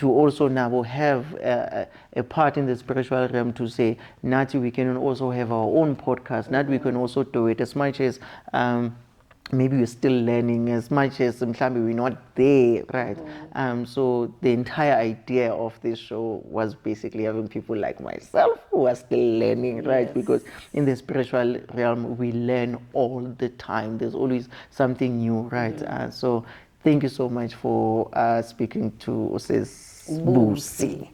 also now have a part in the spiritual realm, to say, Nati, we can also have our own podcast. Nati, we can also do it, as much as maybe we're still learning, as much as we're not there, right? So the entire idea of this show was basically having people like myself who are still learning, right? Because in the spiritual realm, we learn all the time. There's always something new, right? So thank you so much for speaking to Sis Busi.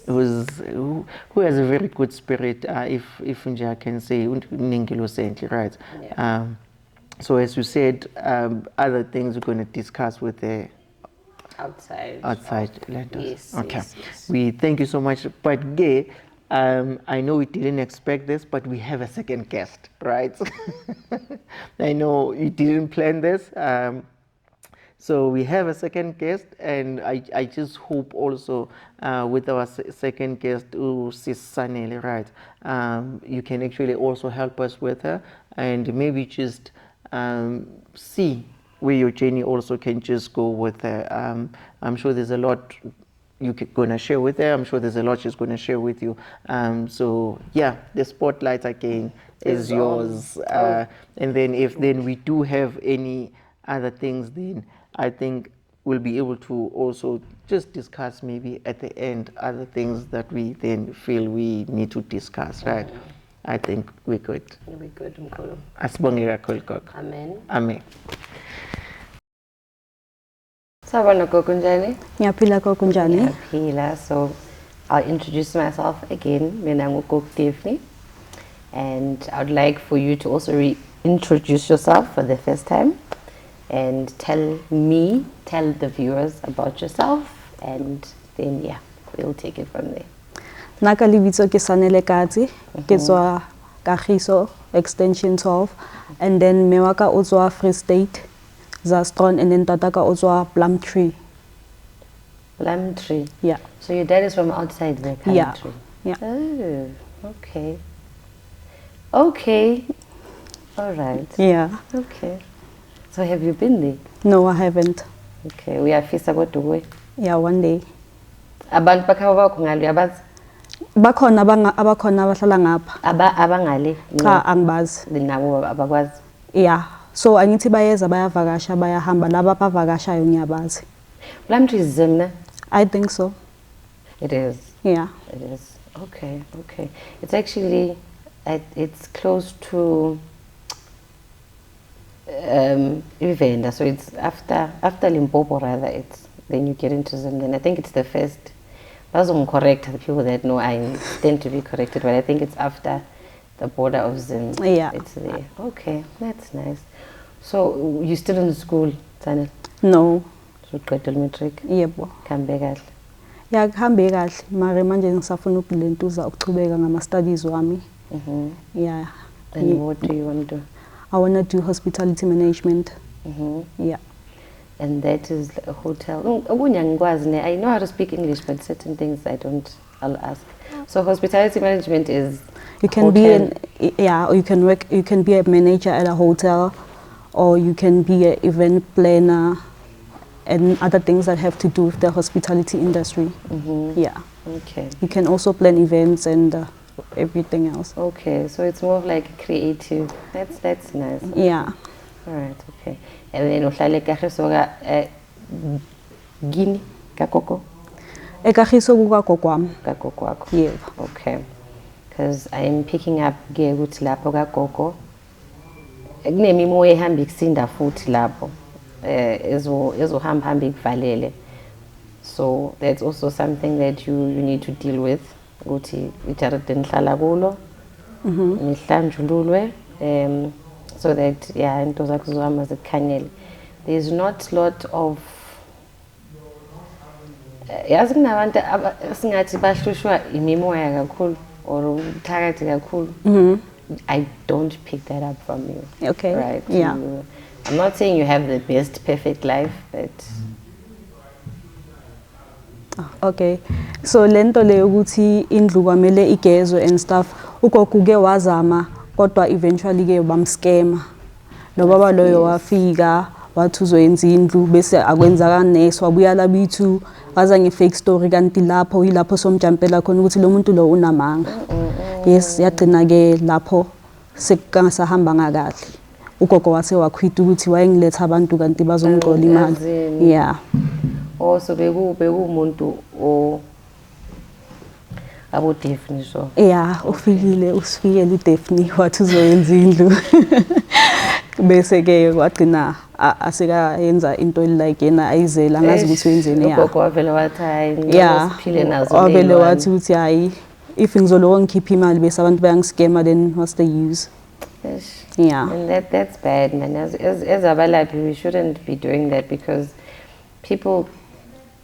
Who has a very good spirit, if nje I can say, right? So as you said, other things we're going to discuss with the outside lenders. Yes. Okay. Yes. We thank you so much. But Gay, I know we didn't expect this, but we have a second guest, right? I know you didn't plan this. So we have a second guest, and I just hope also with our second guest, Sis Sanele, right? You can actually also help us with her, and maybe just see where your journey also can just go with her. I'm sure there's a lot you're going to share with her. I'm sure there's a lot she's going to share with you. So yeah, the spotlight again is yours. And then if then we do have any other things, then I think we'll be able to also just discuss maybe at the end other things that we then feel we need to discuss, right? I think we're good. We're good, Mkhulu. Asibonge kakhulu gogo. Amen. Amen. Sawubona gogo njani? Ngiyaphila gogo njani? Ngiyaphila. So I'll introduce myself again. Mina nguGogo Daphne. And I would like for you to also reintroduce yourself for the first time and tell the viewers about yourself, and then yeah, we'll take it from there. Naka libitso ke Sanele Katsi, ke tswa Kagiso extension 12, and then mewaka o tswa Free State, Zastron, and then tataka o tswa Plumtree. Plumtree. Yeah. So your dad is from outside the country. Yeah. Oh, okay. Okay. All right. Yeah. Okay. So have you been there? No, I haven't. Okay. Uyafisa kodwa. Yeah, one day. Abantu bakhaba bakho ngalo yabazi? Bakhona abakhona abahlala ngapha. Abangale? Cha angibazi. Nabo abakwazi? Yeah. So angithi bayeza bayavakasha bayahamba laba abavakashayo ngiyabazi. Plumtree is Zimna? I think so. It is. Yeah. It is. Okay. Okay. It's actually it's close to Uvenda, so it's after Limpopo rather. It's then you get into Zimna. I think it's the first. Doesn't correct the people that know I tend to be corrected, but I think it's after the border of Zim. Yeah. It's there. Okay, that's nice. So you still in school, Tane? No. So uqedile matric? Yebo. Kambe kahle. Yeah, kuhambe kahle. Mara manje ngisafuna ukulentuza ukuchubeka ngama studies wami. Yeah. And what do you want to do? I want to do hospitality management. Yeah. And that is a hotel. I know how to speak English, but certain things I'll ask. So hospitality management is you can hotel. or you can work, you can be a manager at a hotel, or you can be an event planner and other things that have to do with the hospitality industry. Yeah. Okay. You can also plan events and everything else. Okay, so it's more of like creative. That's nice. Yeah. All right, okay. And then uhlale Kagiso Gini kakoko Ekagiso kukagogo wami. kakoko wakho. Yebo. Okay. Because I'm picking up ke ukuthi lapho kagogo kunemimoya ehamba ikusinda futhi lapho ezohamba ikuvalele. So that's also something that you need to deal with. Ukuthi ijaride nihlala kulo nihlanjululwe so that yeah into zakho zizohamba zikhanyele. There's not lot of yazi kunabantu singathi bahlushwa imimoya kakhulu or uthakathi kakhulu. I don't pick that up from you. Okay. Right. Yeah. I'm not saying you have the best perfect life, but Okay. So lento le ukuthi indlu kwamele igezwe and stuff ugogo ke wazama kodwa eventually ke bamscam. Lo baba loyo wafika wathi uzoyenza indlu bese akwenzaka next wabuya labithu waza nge-fake story kanti lapho yilapho somjampela khona ukuthi lo muntu lo unamanga. Yes, yagcina ke lapho sekangasahamba ngakahle. Ugogo wase wakhwita ukuthi wayengiletha abantu kanti bazongqola imali. Yeah. Also bekumuntu abo Daphne so. Yeah, ufikile usifikele uDaphne wathi uzoyenza indlu. Bese ke wagcina aseka yenza into like yena ayizela angazi ukuthi wenzeni ya. Ugogo wavele wathi hayi ngisiphile nazo. Wavele wathi uthi hayi if ngizolowo ngikhipha imali bese abantu bayangiscama then what's the use? Yes. Yeah. And that's bad, man. As abalaphi we shouldn't be doing that because people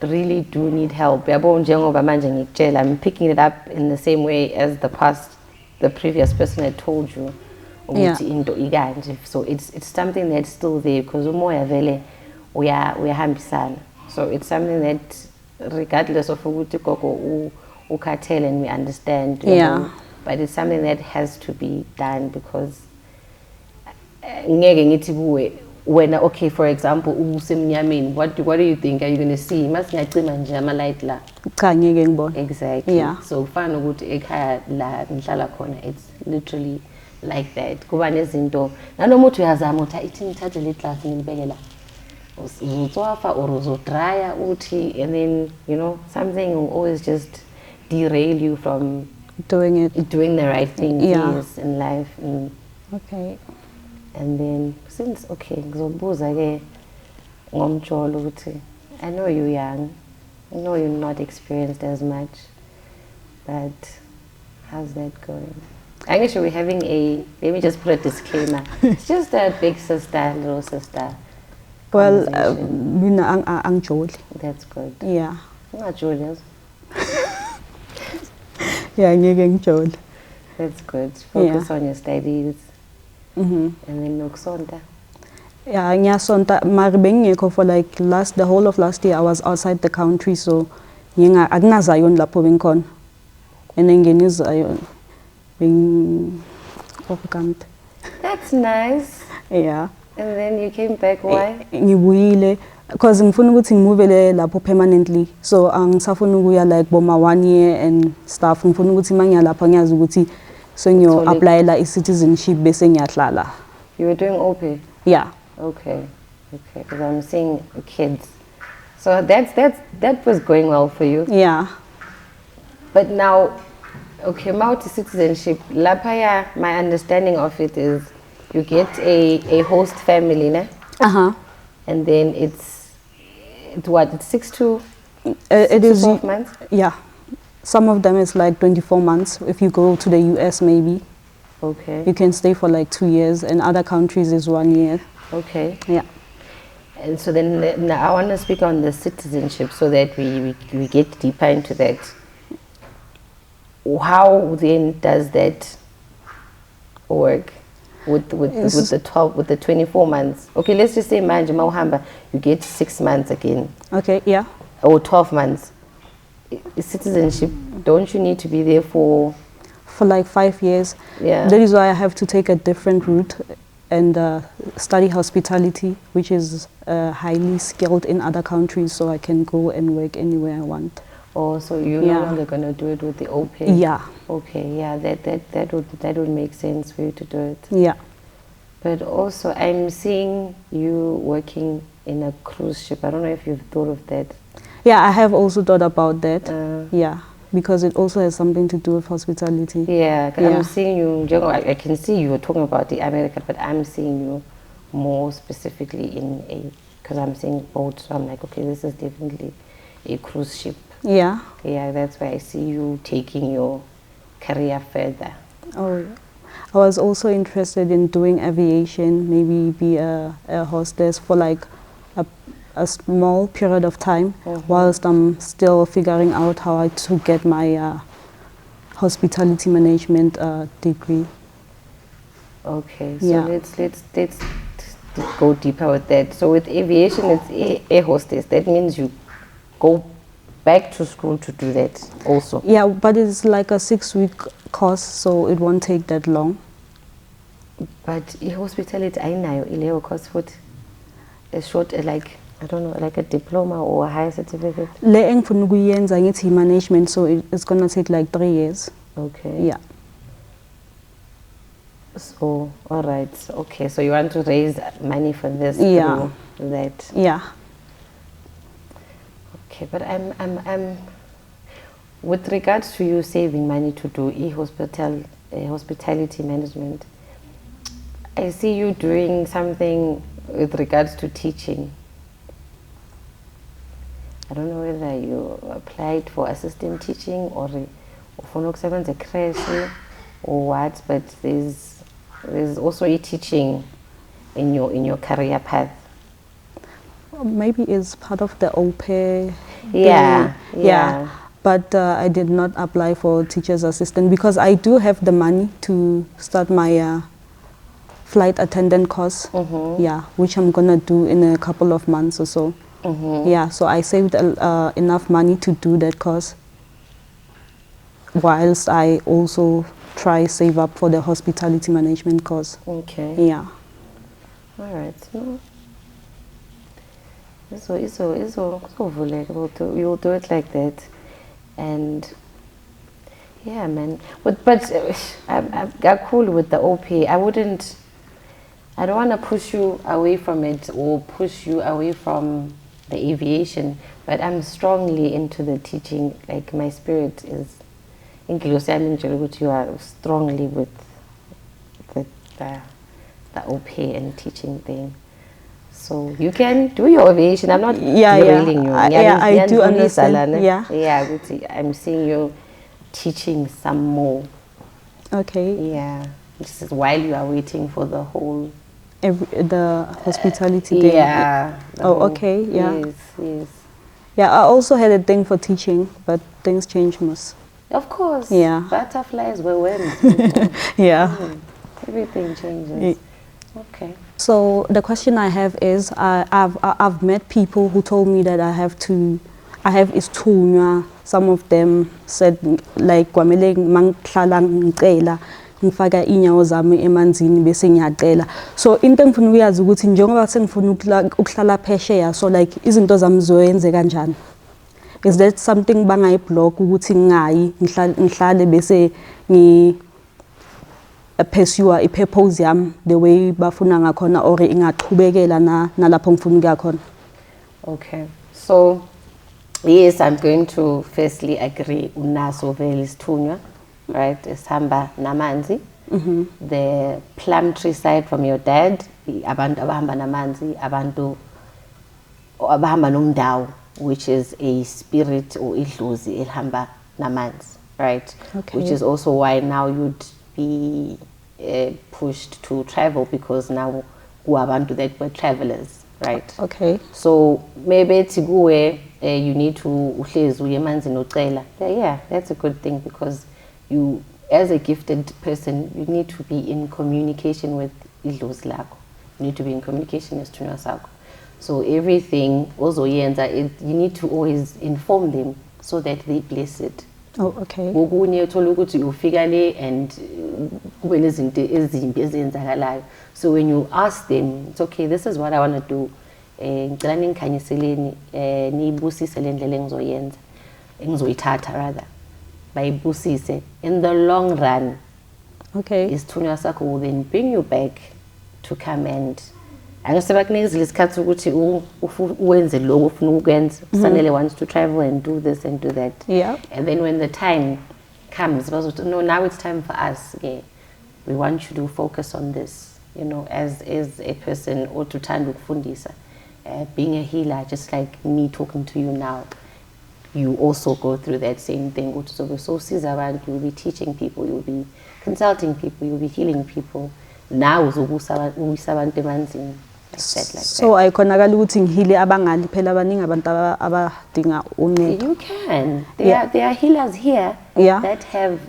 really do need help. Yabo njengoba manje ngikutshela, I'm picking it up in the same way as the previous person had told you. Yeah. Into ikanje. So it's something that's still there because umoya vele uyahambisana. So it's something that regardless of ukuthi gogo ukhathele and we understand. Yeah. But it's something that has to be done because ngeke ngithi kuwe wena okay for example usemnyameni what do you think are you going to see masingacima nje ama light la Cha ngeke ngibone. exactly Yeah. so kufana ukuthi ekhaya la ngihlala khona it's literally like that kuba nezinto nanoma uthi uyazama uthi ithi ngithathe le glass ngibeke la uzotsofa or uzodrya uthi and then you know something will always just derail you from doing it. Doing the right thing, Yeah. yes, in life. Okay. And then since ngizobuza ke ngomjolo ukuthi I know you're young, I know you're not experienced as much, but how's that going? Actually, we're having let me just put a disclaimer. It's just a big sister, little sister. Well, conversation. mina angijoli. That's good. Yeah. Not Julius. Yeah, ngeke ngijoli. That's good. Focus on your studies. Mhm. And then nokusonta. Yeah, ngiyasonta mara bengingekho for like the whole of last year I was outside the country, so akunaZion lapho bengikhona. And engene iZion kanti. That's nice. Yeah. And then you came back, why? Ngibuyile because ngifuna ukuthi ngimuvele lapho permanently, so angisafuna ukuya like boma 1 year and stuff. Ngifuna ukuthi mangiya lapha ngiyazi ukuthi sengiyo applyela i-citizenship bese ngiyahlala. You were doing OP? Yeah. Okay, because I'm seeing kids. So that was going well for you. Yeah. But now, okay, multi-citizenship, lapaya, my understanding of it is you get a host family, ne? Uh-huh. And then it's what, it's 6 to It is 12 months? Yeah. Some of them is like 24 months. If you go to the US maybe, Okay. you can stay for like 2 years, and other countries is 1 year. Okay. Yeah. And so then now I want to speak on the citizenship so that we get deeper into that. How then does that work with the 24 months? Okay, let's just say manje mawuhamba you get 6 months again Okay, yeah. or 12 months. Citizenship, don't you need to be there for For like 5 years. Yeah. That is why I have to take a different route and study hospitality, which is highly skilled in other countries, so I can go and work anywhere I want. Oh, so you're Yeah. no longer gonna do it with the OP? Yeah. Okay, yeah, that would make sense for you to do it. Yeah. But also, I'm seeing you working in a cruise ship. I don't know if you've thought of that. Yeah, I have also thought about that. Uh, Yeah, because it also has something to do with hospitality. Yeah, Yeah. I'm seeing you. I can see you were talking about the American, but I'm seeing you more specifically in because I'm seeing boats. So I'm like, okay, this is definitely a cruise ship. Yeah. Yeah, that's why I see you taking your career further. Oh, yeah. I was also interested in doing aviation, maybe be a hostess for like a small period of time, whilst I'm still figuring out how to get my hospitality management degree. Okay, so Yeah. let's go deeper with that. So with aviation, it's air hostess. That means you go back to school to do that also. Yeah, but it's like a 6-week course, so it won't take that long. But hospitality, I know, ileyo course foot a short, like I don't know, like a diploma or a higher certificate. Le engifuna ukuyenza ngithi management, so it's gonna take like 3 years. Okay. Yeah. So all right, okay. So you want to raise money for this? Yeah. Through that. Yeah. Okay, but I'm with regards to you saving money to do hospitality management. I see you doing something with regards to teaching. I don't know whether you applied for assistant teaching or for a crash or what, but there's also a teaching in your career path. Maybe it's part of the au pair. Yeah, thing. yeah. But I did not apply for teacher's assistant because I do have the money to start my flight attendant course. Yeah, which I'm gonna do in a couple of months or so. Yeah, so I saved enough money to do that course, whilst I also try save up for the hospitality management course. Okay. Yeah. All right. No. So you'll do it like that, and yeah, man. But I'm got cool with the OP. I don't want to push you away from it or push you away from the aviation, but I'm strongly into the teaching. Like my spirit ingilosi yami ingitshela ukuthi you are strongly with the au pair and teaching thing. So you can do your ovation. I'm not derailing you. I do understand. Yeah, ukuthi I'm seeing you teaching some more. Okay. Yeah, this is while you are waiting for the whole. The hospitality thing. Yeah. Oh, okay. Yeah. Yes. Yeah, I also had a thing for teaching, but things change most. Of course. Yeah. Butterflies were wings. Yeah. Everything changes. Okay. So the question I have is, I've met people who told me that I have isithunywa. Some of them said like kwamele mangihlala ngicela ngifaka inyawo zami emanzini bese ngiyacela. So into engifuna ukuyazi ukuthi njengoba sengifuna ukuhlala phesheya, so like izinto zami zoyenze kanjani? Is that something bangayiblock ukuthi ngingayi ngihlale bese pursue i-purpose yami the way bafuna ngakhona or ingaqhubekela nalapho ngifuna ukuya khona? Okay. So yes, I'm going to firstly agree unaso vele isithunywa, right? Esihamba namanzi. The plum tree side from your dad, abantu abahamba namanzi, abantu abahamba nomdawu, which is a spirit or idlozi elihamba namanzi, right? Okay. Which is also why now you'd be pushed to travel, because now kuabantu that were travelers, right? Okay. So maybe tiguwe you need to uhlezi uye emanzini ucela. Yeah, that's a good thing, because you, as a gifted person, you need to be in communication with idlozi lakho. You need to be in communication with nesithunywa sakho. So everything also you need to always inform them so that they bless it. Oh, okay. Okunye uthola ukuthi ufika le and kube nezinto ezimbi ezenzakalayo. So when you ask them, it's okay, this is what I want to do. Ngicela ningikhanyiseleni niyibusise le ndlela engizoyenza. Engizoyithatha rather. Bayibusise. In the long run, Okay. isithunywa sakho will then bring you back to come and angisebakunikeza isikhathi ukuthi uwenze lokho ufuna ukwenza. Sanele wants to travel and do this and do that. Yeah. And then when the time comes, no, now it's time for us. Yeah, we want you to focus on this. You know, as a person, or to tanda ukufundisa, being a healer, just like me talking to you now, you also go through that same thing. So you'll be teaching people, you'll be consulting people, you'll be healing people. Now usabantu emanzini. So ayikhonakala ukuthi ngihile abangali phela abaningi abantu abadinga uncedo. You can. There are healers here that have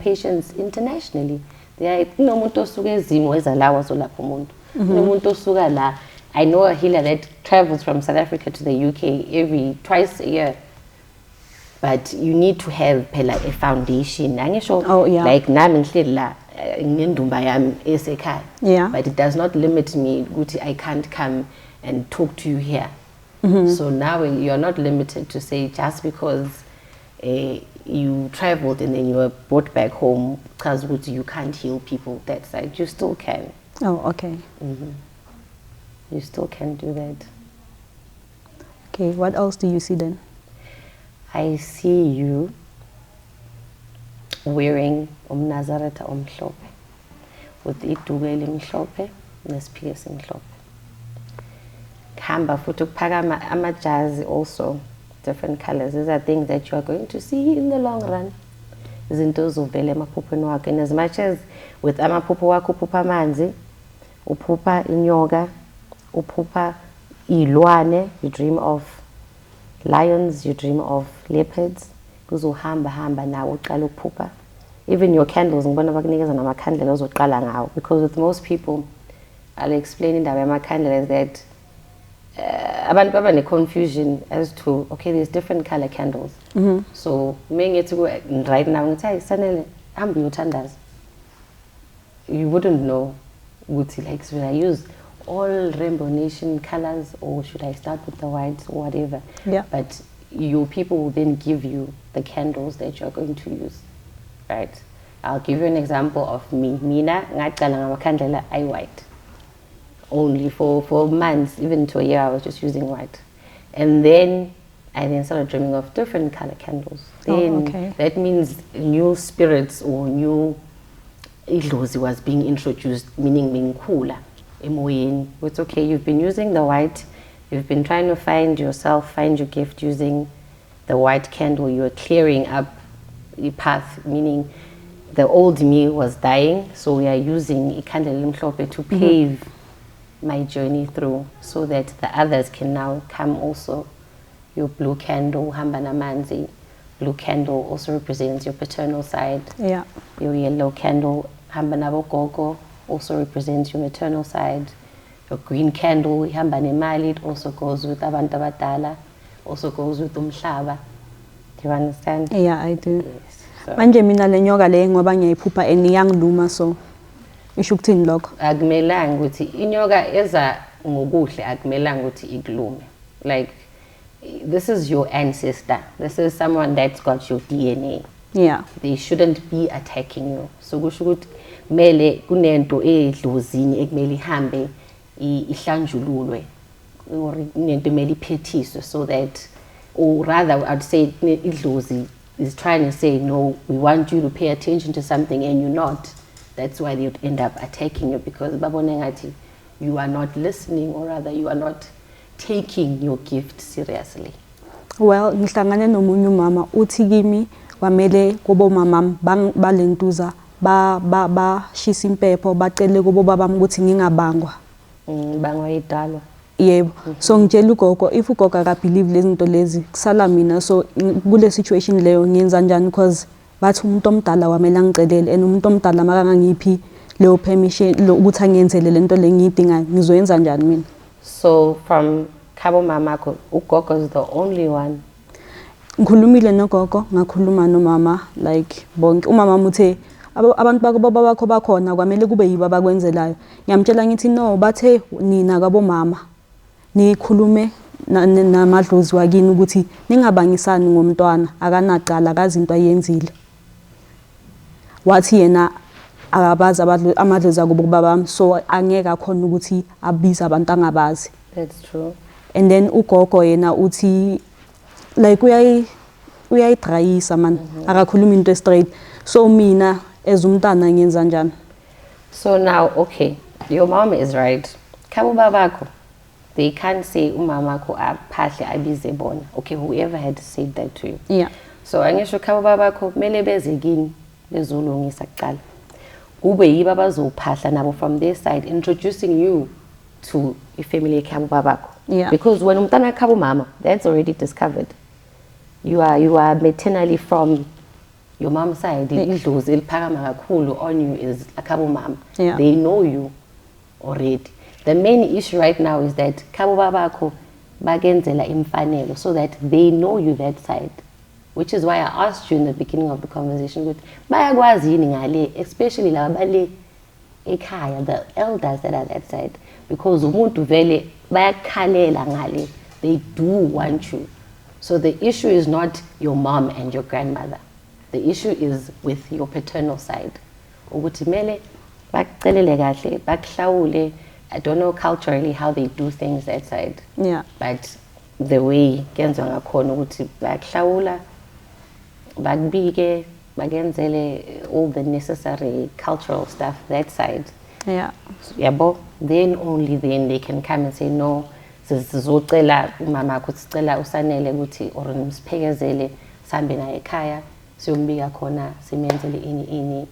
patients internationally. Kunomuntu osuka ezimo ezalawa zolapha umuntu. Kunomuntu osuka la. I know a healer that travels from South Africa to the UK twice a year. But you need to have phela a foundation. Angisho like nami ngihleli la ngendumba yami esekhaya. Yeah. But it does not limit me ukuthi I can't come and talk to you here. So now you're not limited to say just because you traveled and then you were brought back home because you can't heal people that side. You still can. Oh, okay. You still can do that. Okay, what else do you see then? I see you wearing umnazareta omhlophe with iduku elimhlophe nesiphiko esimhlophe. Khamba futhi ukuphaka amajazi also, different colors. These are things that you are going to see in the long run. Izinto zovela emaphupheni wakho. And as much as with amaphupho wakho uphupha amanzi, uphupha inyoka, uphupha ilwane, you dream of lions, you dream of leopards. Kuzohamba nawo uqala ukuphupha. Even your candles, ngibona bakunikeza namakhandlela ozoqala ngawo, because with most people, I'll explain indaba yamakhandlela is that abantu baba ne confusion as to, okay, there's different color candles. So mengithi right now ngithi hayi sanele hamba uyothandaza. You wouldn't know ukuthi like, should I use all Rainbow Nation colors or should I start with the white or whatever? Yeah. But your people will then give you the candles that you're going to use, right? I'll give you an example of me. Mina ngaqala ngamakhandlela ayi-white. Only for months, even to a year, I was just using white. And then I then started dreaming of different color candles. Oh, Then okay. that means new spirits or new idlozi was being introduced, meaning being cooler. It's okay, you've been using the white, you've been trying to find yourself, find your gift using the white candle, you're clearing up the path, meaning the old me was dying, so we are using ikandla elimhlophe to pave my journey through so that the others can now come also. Your blue candle, hamba namanzi, blue candle also represents your paternal side. Yeah. Your yellow candle, hamba nabogogo, also represents your maternal side. Your green candle, hamba nemali, it also goes with abantu abadala, also goes with umhlaba. Do you understand? Yeah, I do. Yes. So, Manje mina le nyoka le ngoba ngiyayiphupha and iyangiluma, so isho ukuthini lokho? akumelanga ukuthi inyoka eza ngokuhle akumelanga ukuthi iklume. Like, this is your ancestor. This is someone that's got your DNA. Yeah. They shouldn't be attacking you. So kusho ukuthi kumele kunento edlozini ekumele ihambe ihlanjululwe or kunento emele iphethiswe so that, or rather I'd say idlozi is trying to say no, we want you to pay attention to something and you're not. That's why they would end up attacking you, because babone ngathi you are not listening, or rather you are not taking your gift seriously. Well, ngihlangane nomunye umama uthi kimi kwamele kubo mama balentuza shisa impepho bacele kubo babami ukuthi ngingabangwa. Bangwa idalwa. Yebo. So ngitshela ugogo, if ugogo akabelieve lezi zinto lezi kusala mina, so kule situation leyo ngiyenza njani, because bathi umuntu omdala wamela ngicelele and umuntu omdala makangangiphi leyo permission ukuthi angenzele lento le ngiyidinga ngizoyenza njani mina. So from Kabo Mamako, ugogo is the only one. Ngikhulumile nogogo, ngakhuluma nomama, like bonke umama uthe abantu bako baba bakho bakhona kwamele kube yibo abakwenzelayo. Ngiyamtshela ngithi no, bathe nina kwabo mama nikhulume namadlozi wakini ukuthi ningabangisani ngomntwana akanaqala akazi into ayenzile. Wathi yena akabaza amadlozi akubo babami, so angeke akhona ukuthi abiza abantu angabazi. That's true. And then ugogo yena uthi like uyayidrayisa man, akakhuluma into straight. So mina as umntana ngenza njani? So now, okay, your mom is right. Kabo babako, they can't say umamako aphahle abize bona. Okay, whoever had said that to you. Yeah. So angisho kabo babako mele beze kini bezolungisa kuqala. Kube yibo abazophahla nabo from their side, introducing you to your family kabo babako. Yeah. Because when umntana kabo mama, that's already discovered. You are maternally from your mom's side. Idlozi eliphakama kakhulu on you is akabo mama. Yeah. They know you already. The main issue right now is that kabo babako bagenzela imfanelo so that they know you that side. Which is why I asked you in the beginning of the conversation, with bayakwazi yini ngale, especially laba bale ekhaya, the elders that are that side, because umuntu vele bayakhalela ngale, they do want you. So the issue is not your mom and your grandmother. The issue is with your paternal side. Ukuthi mele bakucelele kahle, bakuhlawule. I don't know culturally how they do things that side. Yeah. But the way kenziwa ngakhona ukuthi bakuhlawula, bakubike, bagenzele all the necessary cultural stuff that side. Yeah. Yabo, then only then they can come and say no, sizocela umama ukuthi sicela usanele ukuthi or nimsiphekezele sambe naye ekhaya siyombika khona simenzele ini,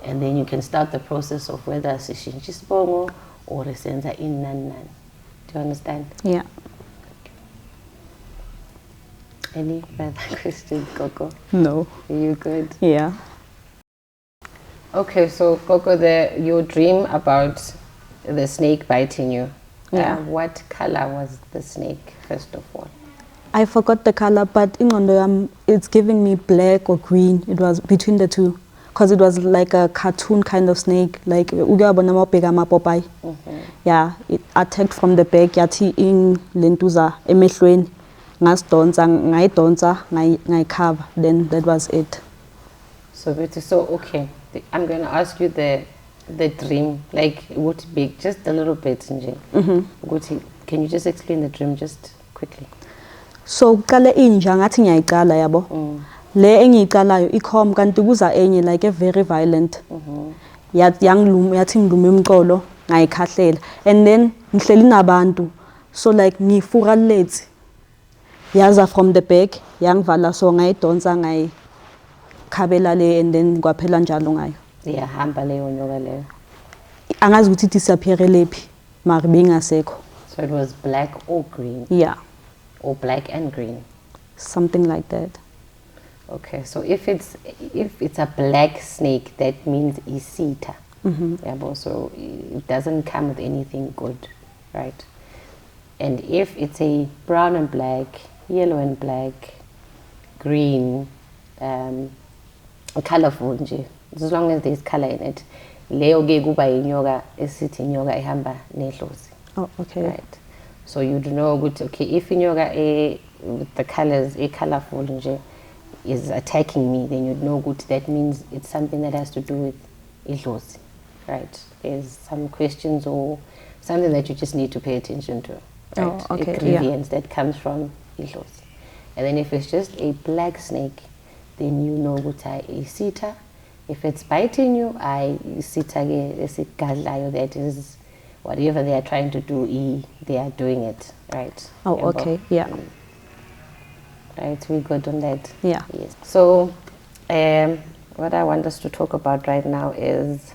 and then you can start the process of whether sishintsha isibongo or senza ini nani. Do you understand? Yeah. Any further questions, Coco? No. Are you good? Yeah. Okay, so Coco, your dream about the snake biting you. Yeah. What color was the snake, first of all? I forgot the color, but it's giving me black or green. It was between the two, because it was like a cartoon kind of snake, like Popeye. Yeah, it attacked from the back. Yathi in lentuza emehlweni, ngasdonsa, ngayidonsa, ngayikhava. Then that was it. So okay, I'm going to ask you the dream, like what big, just a little bit, nje. Can you just explain the dream just quickly? So kuqale inja ngathi ngiyayicala yabo. Le engiyicalayo icom kanti kuza enye like a very violent. Yathi ngiluma umqolo ngayikhahlela and then ngihleli nabantu so like ngifuraleti yaza from the back yangivala so ngayidonsa ngayikhabela le and then kwaphela njalo ngayo. Iyahamba leyo nyoka leyo. Angazi ukuthi disappear lephi mara bengasekho. So it was black or green? Yeah, Or black and green? something like that. Okay, so if it's a black snake, that means isita. Yeah, so it doesn't come with anything good, right? And if it's a brown and black, yellow and black, green, colorful nje, as long as there's color in it, leyo ke kuba inyoka esithi inyoka ehamba nedlozi. Oh, okay. Right. So you'd know good. Okay, if inyoka with the colors colorful nje is attacking me, then you'd know good. That means it's something that has to do with idlozi, right? There's some questions or something that you just need to pay attention to, right? Oh, okay, Ingredients that comes from idlozi. And then if it's just a black snake, then you know good isita. If it's biting you, isita ke that is whatever they are trying to do, they are doing it, right? Oh, Yabo? okay, yeah. Right, we good on that. Yeah. Yes. So, what I want us to talk about right now is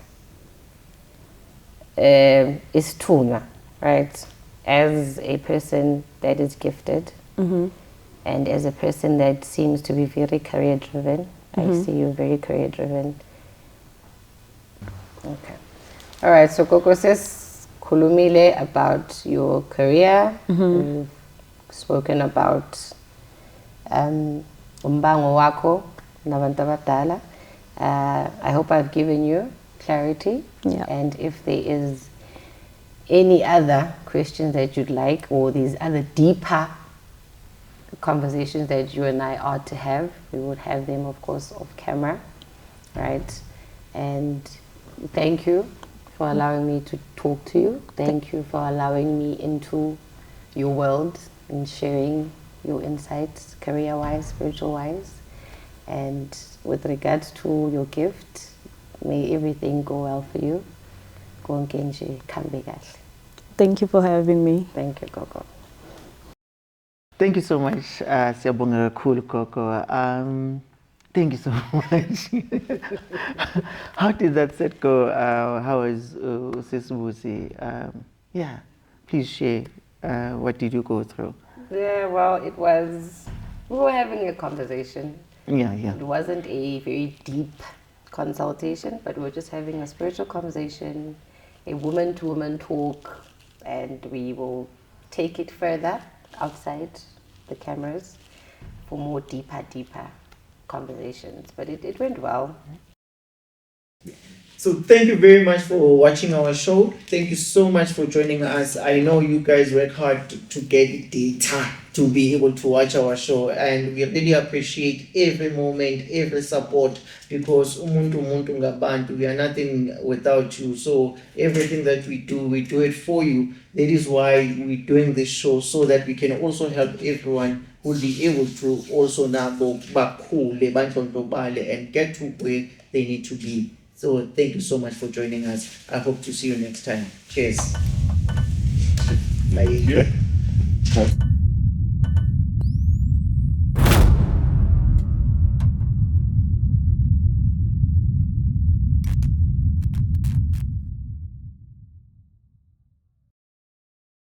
thunywa, right? As a person that is gifted, and as a person that seems to be very career driven, I see you very career driven. Okay. All right. So, Coco says khulumile about your career. We've spoken about umbango wako nabantu abadala. I hope I've given you clarity. Yeah. And if there is any other questions that you'd like, or these other deeper conversations that you and I ought to have, we would have them, of course, off camera, right? And thank you for allowing me to talk to you. Thank you for allowing me into your world and sharing your insights, career-wise, spiritual-wise. And with regards to your gift, may everything go well for you. Konke nje kuhambe kahle. Thank you for having me. Thank you, Gogo. Thank you so much, Siyabonga kakhulu Gogo. Thank you so much. How did that set go? How was Sisibusi? Yeah, please share. What did you go through? Yeah, well, we were having a conversation. Yeah. It wasn't a very deep consultation, but we were just having a spiritual conversation, a woman-to-woman talk, and we will take it further outside the cameras for more deeper conversations. But it went well. So thank you very much for watching our show. Thank you so much for joining us. I know you guys work hard to get data to be able to watch our show, and we really appreciate every moment, every support, because umuntu ngabantu, we are nothing without you. So everything that we do it for you. That is why we're doing this show, so that we can also help everyone who will be able to also nabo bakhule bandlondlobale and get to where they need to be. So thank you so much for joining us. I hope to see you next time. Cheers. Bye. Yeah.